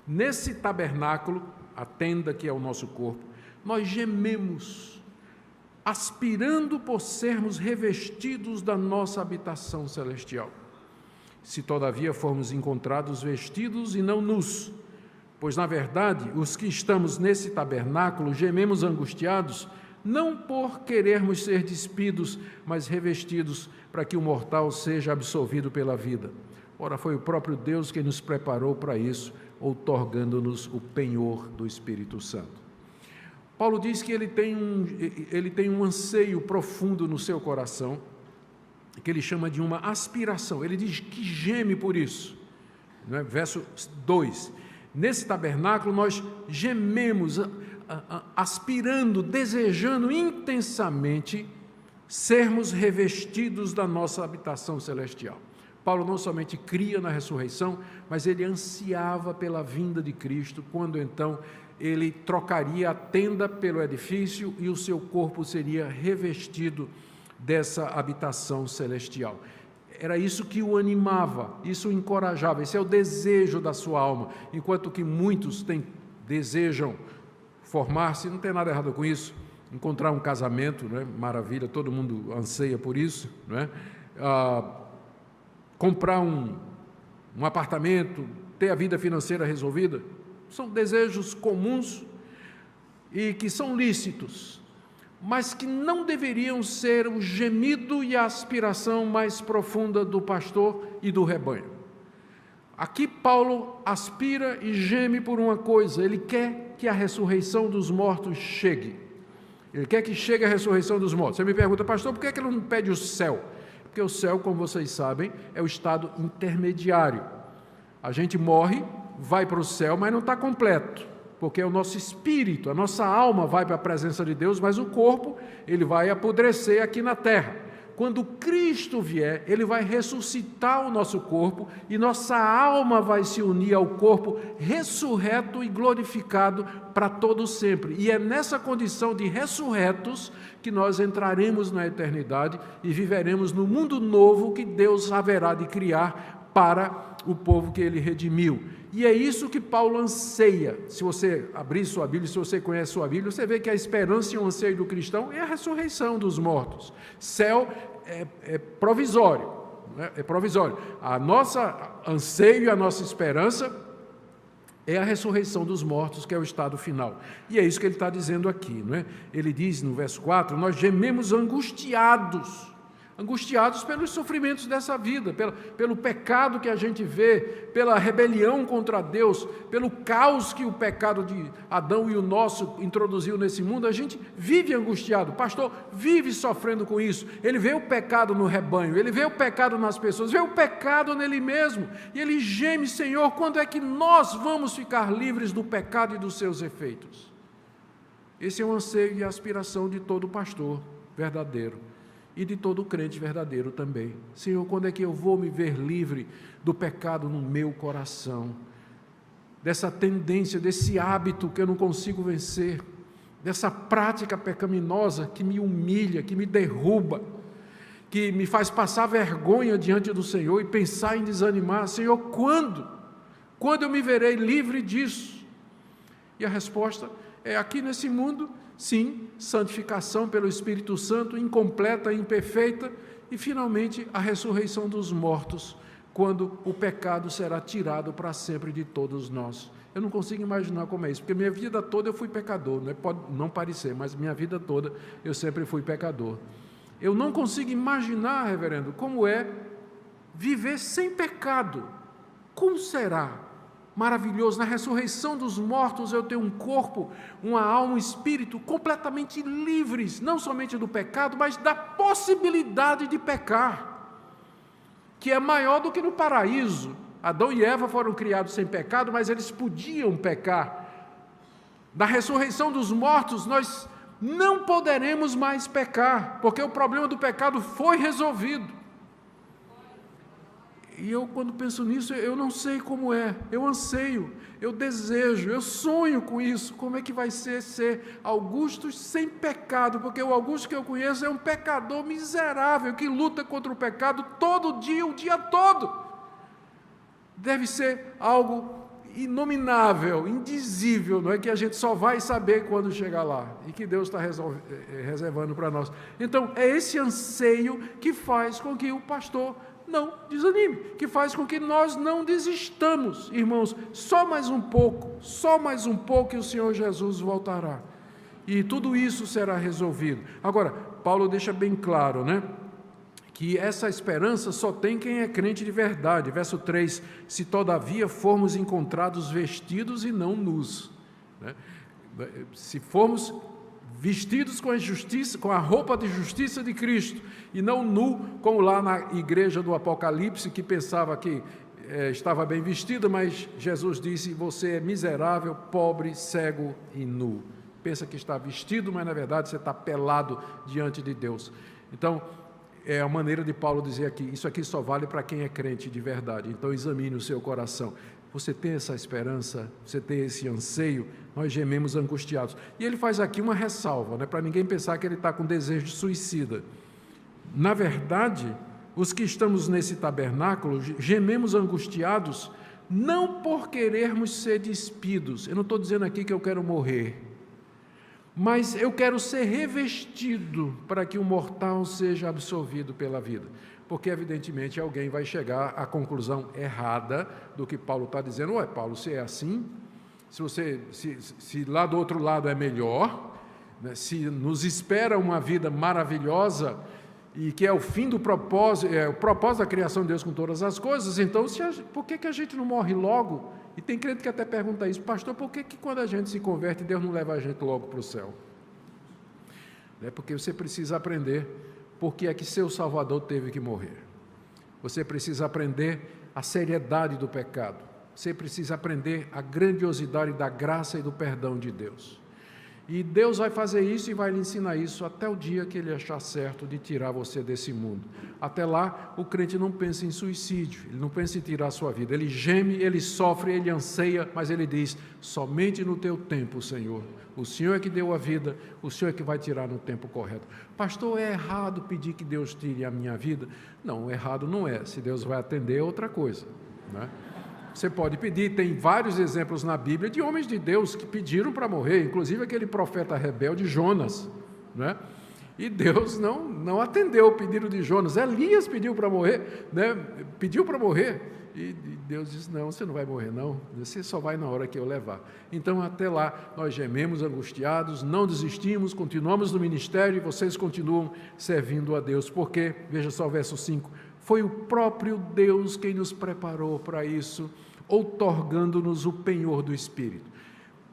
nesse tabernáculo, a tenda que é o nosso corpo, nós gememos, aspirando por sermos revestidos da nossa habitação celestial. Se todavia formos encontrados vestidos e não nus, pois na verdade os que estamos nesse tabernáculo gememos angustiados, não por querermos ser despidos, mas revestidos para que o mortal seja absolvido pela vida. Ora, foi o próprio Deus quem nos preparou para isso, outorgando-nos o penhor do Espírito Santo. Paulo diz que ele tem um anseio profundo no seu coração, que ele chama de uma aspiração. Ele diz que geme por isso. Verso 2. Nesse tabernáculo nós gememos, aspirando, desejando intensamente sermos revestidos da nossa habitação celestial. Paulo não somente cria na ressurreição, mas ele ansiava pela vinda de Cristo, quando então ele trocaria a tenda pelo edifício e o seu corpo seria revestido dessa habitação celestial. Era isso que o animava, isso o encorajava, esse é o desejo da sua alma, enquanto que muitos desejam formar-se, não tem nada errado com isso, encontrar um casamento, não é? Maravilha, todo mundo anseia por isso, não é? Comprar um apartamento, ter a vida financeira resolvida, são desejos comuns e que são lícitos, mas que não deveriam ser o gemido e a aspiração mais profunda do pastor e do rebanho. Aqui Paulo aspira e geme por uma coisa, ele quer que a ressurreição dos mortos chegue. Ele quer que chegue a ressurreição dos mortos. Você me pergunta, pastor, por que ele não pede o céu? Porque o céu, como vocês sabem, é o estado intermediário. A gente morre, vai para o céu, mas não está completo, porque é o nosso espírito, a nossa alma vai para a presença de Deus, mas o corpo, ele vai apodrecer aqui na terra. Quando Cristo vier, ele vai ressuscitar o nosso corpo e nossa alma vai se unir ao corpo ressurreto e glorificado para todo sempre. E é nessa condição de ressurretos que nós entraremos na eternidade e viveremos no mundo novo que Deus haverá de criar para o povo que ele redimiu. E é isso que Paulo anseia. Se você abrir sua Bíblia, se você conhece sua Bíblia, você vê que a esperança e o anseio do cristão é a ressurreição dos mortos. Céu é provisório, né? É provisório. A nossa anseio e a nossa esperança é a ressurreição dos mortos, que é o estado final. E é isso que ele está dizendo aqui, não é? Ele diz no verso 4, nós gememos angustiados pelos sofrimentos dessa vida, pelo pecado que a gente vê, pela rebelião contra Deus, pelo caos que o pecado de Adão e o nosso introduziu nesse mundo. A gente vive angustiado, o pastor vive sofrendo com isso. Ele vê o pecado no rebanho, ele vê o pecado nas pessoas, vê o pecado nele mesmo, e ele geme, Senhor, quando é que nós vamos ficar livres do pecado e dos seus efeitos? Esse é o anseio e a aspiração de todo pastor verdadeiro, e de todo crente verdadeiro também. Senhor, quando é que eu vou me ver livre do pecado no meu coração? Dessa tendência, desse hábito que eu não consigo vencer, dessa prática pecaminosa que me humilha, que me derruba, que me faz passar vergonha diante do Senhor e pensar em desanimar. Senhor, quando? Quando eu me verei livre disso? E a resposta é aqui nesse mundo. Sim, santificação pelo Espírito Santo, incompleta, imperfeita, e finalmente a ressurreição dos mortos, quando o pecado será tirado para sempre de todos nós. Eu não consigo imaginar como é isso, porque minha vida toda eu fui pecador, né? Pode não parecer, mas minha vida toda eu sempre fui pecador. Eu não consigo imaginar, reverendo, como é viver sem pecado. Como será? Maravilhoso, na ressurreição dos mortos eu tenho um corpo, uma alma, um espírito completamente livres, não somente do pecado, mas da possibilidade de pecar. que é maior do que no paraíso. Adão e Eva foram criados sem pecado, mas eles podiam pecar. Na ressurreição dos mortos, nós não poderemos mais pecar, porque o problema do pecado foi resolvido. E eu, quando penso nisso, eu não sei como é, eu anseio, eu desejo, eu sonho com isso. Como é que vai ser Augusto sem pecado? Porque o Augusto que eu conheço é um pecador miserável, que luta contra o pecado todo dia, o dia todo. Deve ser algo inominável, indizível, não é, que a gente só vai saber quando chegar lá, e que Deus está reservando para nós. Então, é esse anseio que faz com que o pastor não desanime, que faz com que nós não desistamos, irmãos. Só mais um pouco e o Senhor Jesus voltará, e tudo isso será resolvido. Agora, Paulo deixa bem claro, né, que essa esperança só tem quem é crente de verdade. Verso 3, se todavia formos encontrados vestidos e não nus, né? Se formos vestidos com a justiça, com a roupa de justiça de Cristo, e não nu, como lá na igreja do Apocalipse, que pensava que estava bem vestida, mas Jesus disse, você é miserável, pobre, cego e nu. Pensa que está vestido, mas na verdade você está pelado diante de Deus. Então, é a maneira de Paulo dizer aqui, isso aqui só vale para quem é crente de verdade. Então examine o seu coração. Você tem essa esperança, você tem esse anseio, nós gememos angustiados. E ele faz aqui uma ressalva, né, para ninguém pensar que ele está com desejo de suicida. Na verdade, os que estamos nesse tabernáculo, gememos angustiados, não por querermos ser despidos. Eu não estou dizendo aqui que eu quero morrer, mas eu quero ser revestido para que o mortal seja absorvido pela vida. Porque, evidentemente, alguém vai chegar à conclusão errada do que Paulo está dizendo. Ué, Paulo, se é assim, se lá do outro lado é melhor, né, se nos espera uma vida maravilhosa, e que é o fim do propósito, o propósito da criação de Deus com todas as coisas, então, por que a gente não morre logo? E tem crente que até pergunta isso, pastor, por que quando a gente se converte, Deus não leva a gente logo para o céu? É porque você precisa aprender por que é que seu Salvador teve que morrer. Você precisa aprender a seriedade do pecado. Você precisa aprender a grandiosidade da graça e do perdão de Deus. E Deus vai fazer isso e vai lhe ensinar isso até o dia que Ele achar certo de tirar você desse mundo. Até lá, o crente não pensa em suicídio, ele não pensa em tirar a sua vida. Ele geme, ele sofre, ele anseia, mas ele diz, somente no teu tempo, Senhor. O Senhor é que deu a vida, o Senhor é que vai tirar no tempo correto. Pastor, é errado pedir que Deus tire a minha vida? Não, errado não é. Se Deus vai atender, é outra coisa, né? Você pode pedir, tem vários exemplos na Bíblia de homens de Deus que pediram para morrer, inclusive aquele profeta rebelde Jonas, né? E Deus não atendeu o pedido de Jonas. Elias pediu para morrer, né? Pediu para morrer, e Deus disse, não, você não vai morrer não, você só vai na hora que eu levar. Então até lá nós gememos angustiados, não desistimos, continuamos no ministério e vocês continuam servindo a Deus, porque, veja só o verso 5, foi o próprio Deus quem nos preparou para isso, outorgando-nos o penhor do Espírito.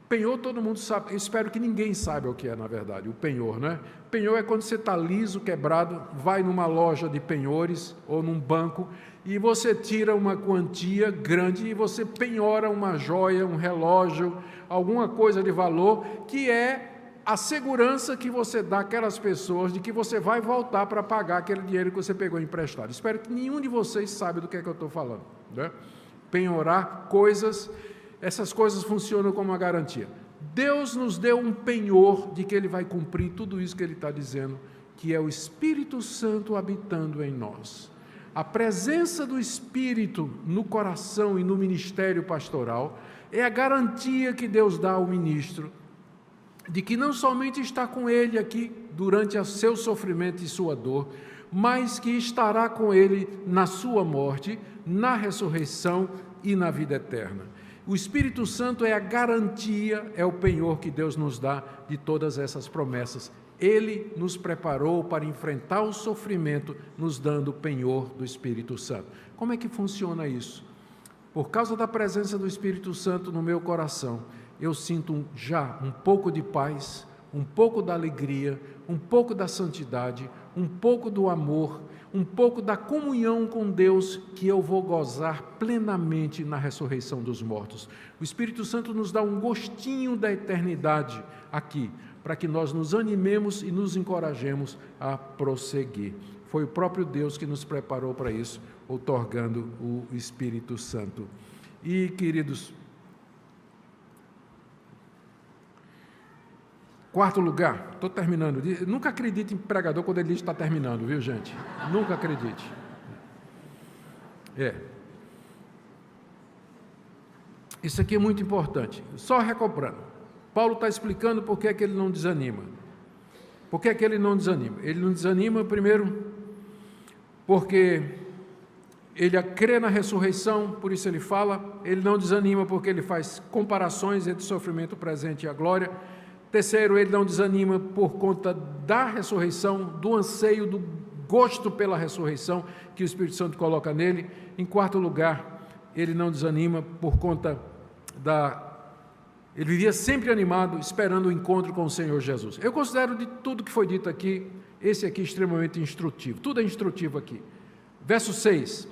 Penhor todo mundo sabe, eu espero que ninguém saiba o que é na verdade, o penhor, né? Penhor é quando você está liso, quebrado, vai numa loja de penhores ou num banco e você tira uma quantia grande e você penhora uma joia, um relógio, alguma coisa de valor, que é a segurança que você dá àquelas pessoas de que você vai voltar para pagar aquele dinheiro que você pegou emprestado. Espero que nenhum de vocês saiba do que é que eu estou falando, né? Penhorar coisas, essas coisas funcionam como uma garantia. Deus nos deu um penhor de que Ele vai cumprir tudo isso que Ele está dizendo, que é o Espírito Santo habitando em nós. A presença do Espírito no coração e no ministério pastoral é a garantia que Deus dá ao ministro, de que não somente está com ele aqui durante o seu sofrimento e sua dor, mas que estará com ele na sua morte, na ressurreição e na vida eterna. O Espírito Santo é a garantia, é o penhor que Deus nos dá de todas essas promessas. Ele nos preparou para enfrentar o sofrimento, nos dando o penhor do Espírito Santo. Como é que funciona isso? Por causa da presença do Espírito Santo no meu coração, eu sinto já um pouco de paz, um pouco da alegria, um pouco da santidade, um pouco do amor, um pouco da comunhão com Deus, que eu vou gozar plenamente na ressurreição dos mortos. O Espírito Santo nos dá um gostinho da eternidade aqui, para que nós nos animemos e nos encorajemos a prosseguir. Foi o próprio Deus que nos preparou para isso, outorgando o Espírito Santo. E, queridos, quarto lugar, estou terminando. Nunca acredite em pregador quando ele diz que está terminando, viu, gente? Nunca acredite. Isso aqui é muito importante. Só recobrando. Paulo está explicando por que é que ele não desanima. Por que é que ele não desanima? Ele não desanima, primeiro, porque ele crê na ressurreição, por isso ele fala. Ele não desanima porque ele faz comparações entre o sofrimento presente e a glória. Terceiro, ele não desanima por conta da ressurreição, do anseio, do gosto pela ressurreição que o Espírito Santo coloca nele. Em quarto lugar, ele não desanima por conta ele vivia sempre animado, esperando o encontro com o Senhor Jesus. Eu considero de tudo que foi dito aqui, esse aqui extremamente instrutivo. Tudo é instrutivo aqui. Verso 6.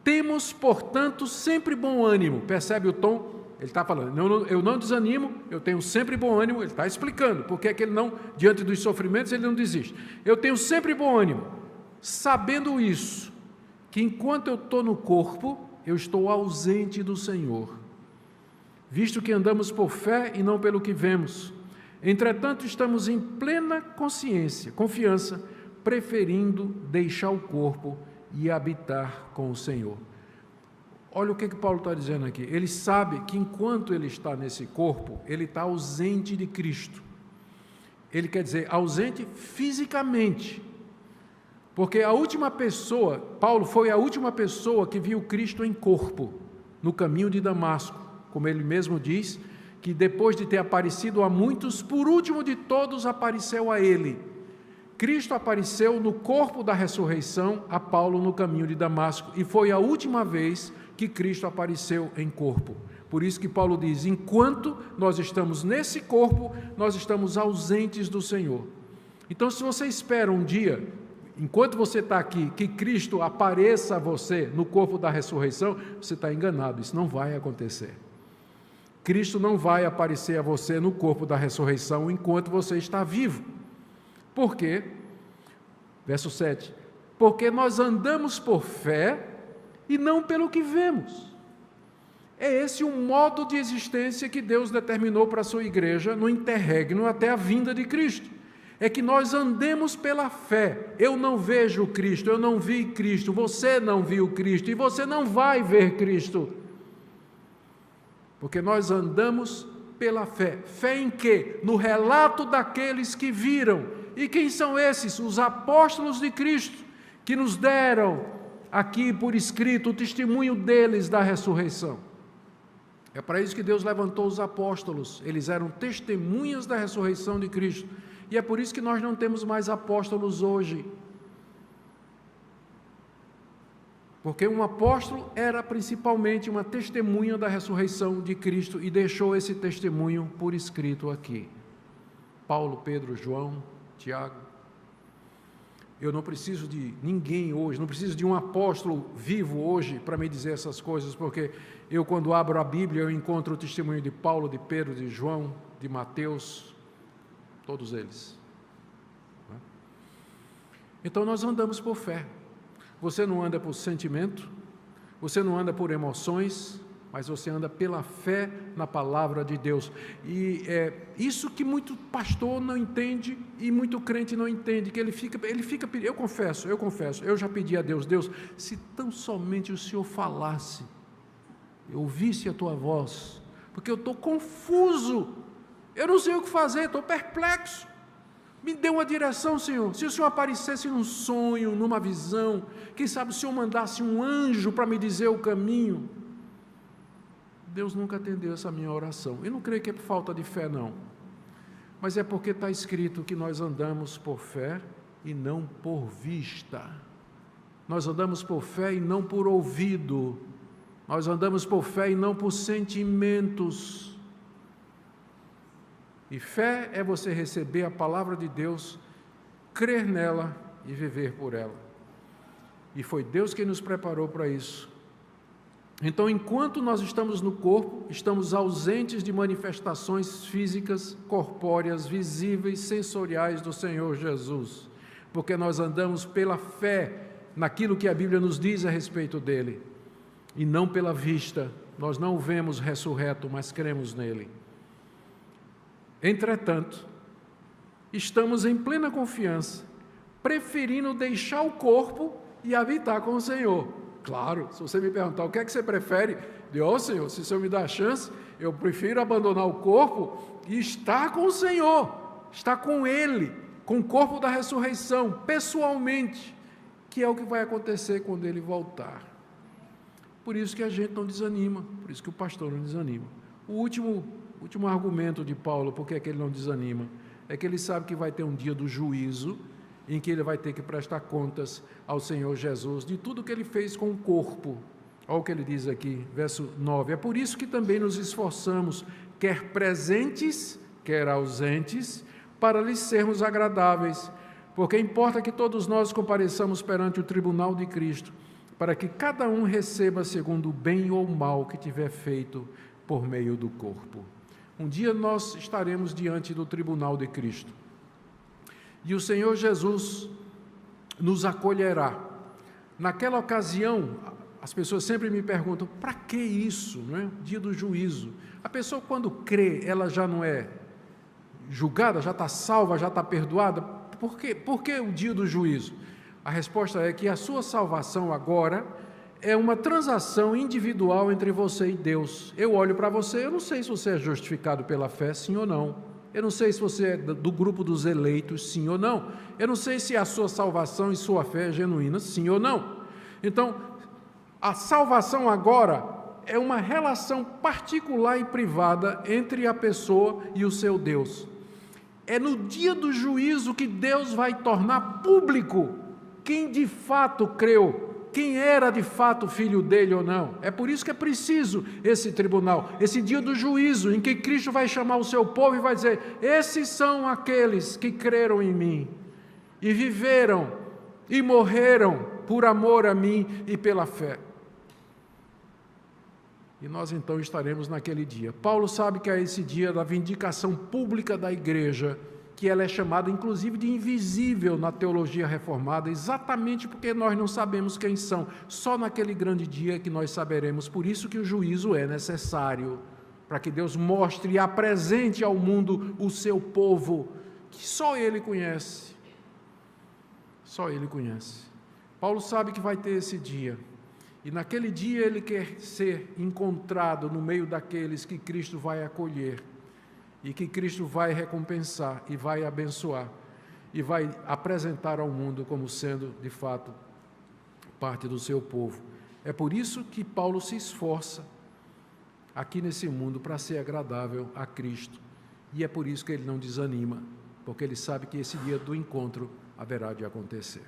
Temos, portanto, sempre bom ânimo. Percebe o tom? Ele está falando, eu não desanimo, eu tenho sempre bom ânimo. Ele está explicando porque é que ele não, diante dos sofrimentos, ele não desiste. Eu tenho sempre bom ânimo, sabendo isso, que enquanto eu estou no corpo, eu estou ausente do Senhor, visto que andamos por fé e não pelo que vemos. Entretanto, estamos em plena confiança, preferindo deixar o corpo e habitar com o Senhor. Olha o que Paulo está dizendo aqui. Ele sabe que enquanto ele está nesse corpo, ele está ausente de Cristo. Ele quer dizer, ausente fisicamente. Porque a última pessoa, Paulo foi a última pessoa que viu Cristo em corpo, no caminho de Damasco. Como ele mesmo diz, que depois de ter aparecido a muitos, por último de todos apareceu a ele. Cristo apareceu no corpo da ressurreição a Paulo no caminho de Damasco, e foi a última vez que Cristo apareceu em corpo. Por isso que Paulo diz, enquanto nós estamos nesse corpo, nós estamos ausentes do Senhor. Então, se você espera um dia, enquanto você está aqui, que Cristo apareça a você no corpo da ressurreição, você está enganado, isso não vai acontecer. Cristo não vai aparecer a você no corpo da ressurreição enquanto você está vivo. Por quê? Verso 7. Porque nós andamos por fé e não pelo que vemos. É esse o modo de existência que Deus determinou para a sua igreja no interregno até a vinda de Cristo. É que nós andemos pela fé. Eu não vejo Cristo, eu não vi Cristo, você não viu Cristo e você não vai ver Cristo. Porque nós andamos pela fé. Fé em quê? No relato daqueles que viram. E quem são esses? Os apóstolos de Cristo, que nos deram aqui por escrito o testemunho deles da ressurreição. É para isso que Deus levantou os apóstolos. Eles eram testemunhas da ressurreição de Cristo. E é por isso que nós não temos mais apóstolos hoje. Porque um apóstolo era principalmente uma testemunha da ressurreição de Cristo e deixou esse testemunho por escrito aqui. Paulo, Pedro, João, Tiago. Eu não preciso de ninguém hoje, não preciso de um apóstolo vivo hoje para me dizer essas coisas, porque eu, quando abro a Bíblia, eu encontro o testemunho de Paulo, de Pedro, de João, de Mateus, todos eles. Então nós andamos por fé. Você não anda por sentimento, você não anda por emoções, mas você anda pela fé na palavra de Deus. E é isso que muito pastor não entende e muito crente não entende, que ele fica eu confesso, eu já pedi a Deus, se tão somente o Senhor falasse, eu ouvisse a tua voz, porque eu estou confuso, eu não sei o que fazer, estou perplexo. Me dê uma direção, Senhor. Se o Senhor aparecesse num sonho, numa visão, quem sabe o Senhor mandasse um anjo para me dizer o caminho. Deus nunca atendeu essa minha oração. Eu não creio que é por falta de fé, não. Mas é porque está escrito que nós andamos por fé e não por vista. Nós andamos por fé e não por ouvido. Nós andamos por fé e não por sentimentos. E fé é você receber a palavra de Deus, crer nela e viver por ela. E foi Deus quem nos preparou para isso. Então, enquanto nós estamos no corpo, estamos ausentes de manifestações físicas, corpóreas, visíveis, sensoriais do Senhor Jesus, porque nós andamos pela fé naquilo que a Bíblia nos diz a respeito dele, e não pela vista. Nós não o vemos ressurreto, mas cremos nele. Entretanto, estamos em plena confiança, preferindo deixar o corpo e habitar com o Senhor. Claro, se você me perguntar o que é que você prefere, eu digo, Senhor, se o Senhor me dá a chance, eu prefiro abandonar o corpo e estar com o Senhor, estar com Ele, com o corpo da ressurreição, pessoalmente, que é o que vai acontecer quando Ele voltar. Por isso que a gente não desanima, por isso que o pastor não desanima. O último argumento de Paulo, por que é que ele não desanima, é que ele sabe que vai ter um dia do juízo, em que ele vai ter que prestar contas ao Senhor Jesus de tudo que ele fez com o corpo. Olha o que ele diz aqui, verso 9. É por isso que também nos esforçamos, quer presentes, quer ausentes, para lhes sermos agradáveis, porque importa que todos nós compareçamos perante o tribunal de Cristo, para que cada um receba segundo o bem ou o mal que tiver feito por meio do corpo. Um dia nós estaremos diante do tribunal de Cristo. E o Senhor Jesus nos acolherá. Naquela ocasião, as pessoas sempre me perguntam, para que isso, não é? Dia do juízo. A pessoa, quando crê, ela já não é julgada, já está salva, já está perdoada? Por que o dia do juízo? A resposta é que a sua salvação agora é uma transação individual entre você e Deus. Eu olho para você, eu não sei se você é justificado pela fé, sim ou não. Eu não sei se você é do grupo dos eleitos, sim ou não. Eu não sei se a sua salvação e sua fé é genuína, sim ou não. Então, a salvação agora é uma relação particular e privada entre a pessoa e o seu Deus. É no dia do juízo que Deus vai tornar público quem de fato creu, quem era de fato filho dele ou não. É por isso que é preciso esse tribunal, esse dia do juízo, em que Cristo vai chamar o seu povo e vai dizer, esses são aqueles que creram em mim, e viveram, e morreram por amor a mim e pela fé. E nós então estaremos naquele dia. Paulo sabe que é esse dia da vindicação pública da igreja, que ela é chamada inclusive de invisível na teologia reformada, exatamente porque nós não sabemos quem são. Só naquele grande dia que nós saberemos. Por isso que o juízo é necessário, para que Deus mostre e apresente ao mundo o seu povo, que só Ele conhece. Só Ele conhece. Paulo sabe que vai ter esse dia, e naquele dia ele quer ser encontrado no meio daqueles que Cristo vai acolher, e que Cristo vai recompensar e vai abençoar e vai apresentar ao mundo como sendo, de fato, parte do seu povo. É por isso que Paulo se esforça aqui nesse mundo para ser agradável a Cristo. E é por isso que ele não desanima, porque ele sabe que esse dia do encontro haverá de acontecer.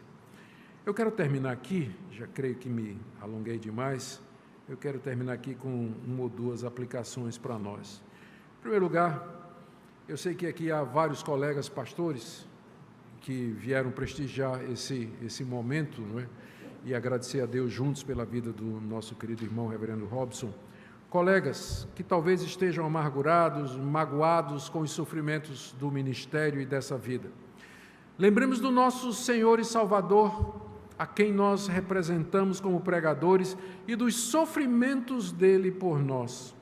Eu quero terminar aqui, já creio que me alonguei demais, eu quero terminar aqui com uma ou duas aplicações para nós. Em primeiro lugar, eu sei que aqui há vários colegas pastores que vieram prestigiar esse momento, não é? E agradecer a Deus juntos pela vida do nosso querido irmão reverendo Robson. Colegas que talvez estejam amargurados, magoados com os sofrimentos do ministério e dessa vida. Lembremos do nosso Senhor e Salvador, a quem nós representamos como pregadores, e dos sofrimentos dele por nós.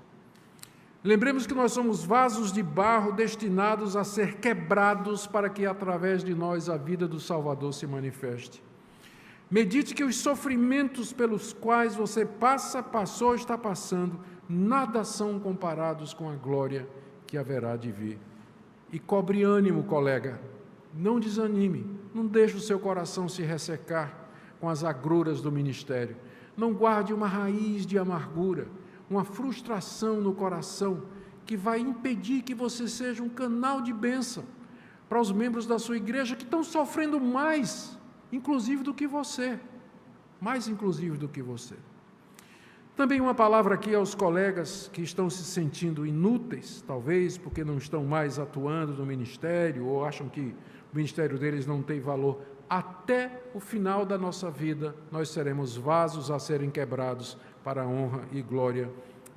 Lembremos que nós somos vasos de barro destinados a ser quebrados para que através de nós a vida do Salvador se manifeste. Medite que os sofrimentos pelos quais você passou, está passando, nada são comparados com a glória que haverá de vir. E cobre ânimo, colega, não desanime, não deixe o seu coração se ressecar com as agruras do ministério. Não guarde uma raiz de amargura, uma frustração no coração que vai impedir que você seja um canal de bênção para os membros da sua igreja que estão sofrendo mais, inclusive do que você. Mais inclusive do que você. Também uma palavra aqui aos colegas que estão se sentindo inúteis, talvez porque não estão mais atuando no ministério ou acham que o ministério deles não tem valor. Até o final da nossa vida, nós seremos vasos a serem quebrados para a honra e glória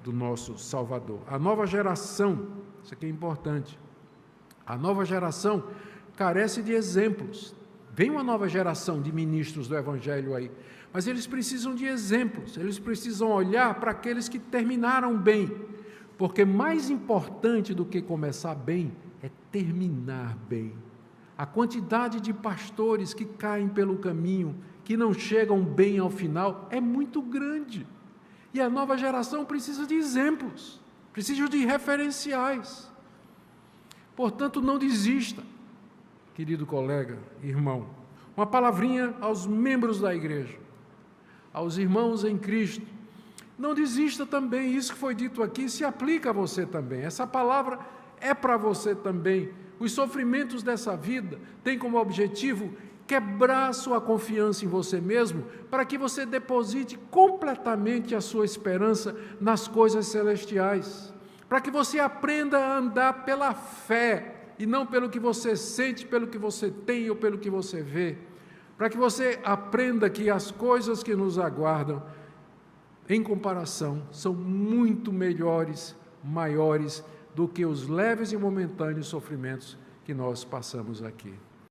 do nosso Salvador. A nova geração, isso aqui é importante, a nova geração carece de exemplos. Vem uma nova geração de ministros do Evangelho aí, mas eles precisam de exemplos, eles precisam olhar para aqueles que terminaram bem, porque mais importante do que começar bem é terminar bem. A quantidade de pastores que caem pelo caminho, que não chegam bem ao final, é muito grande. E a nova geração precisa de exemplos, precisa de referenciais. Portanto, não desista, querido colega, irmão. Uma palavrinha aos membros da igreja, aos irmãos em Cristo. Não desista também, isso que foi dito aqui se aplica a você também. Essa palavra é para você também. Os sofrimentos dessa vida têm como objetivo quebrar sua confiança em você mesmo, para que você deposite completamente a sua esperança nas coisas celestiais, para que você aprenda a andar pela fé, e não pelo que você sente, pelo que você tem ou pelo que você vê, para que você aprenda que as coisas que nos aguardam, em comparação, são muito melhores, maiores, do que os leves e momentâneos sofrimentos que nós passamos aqui.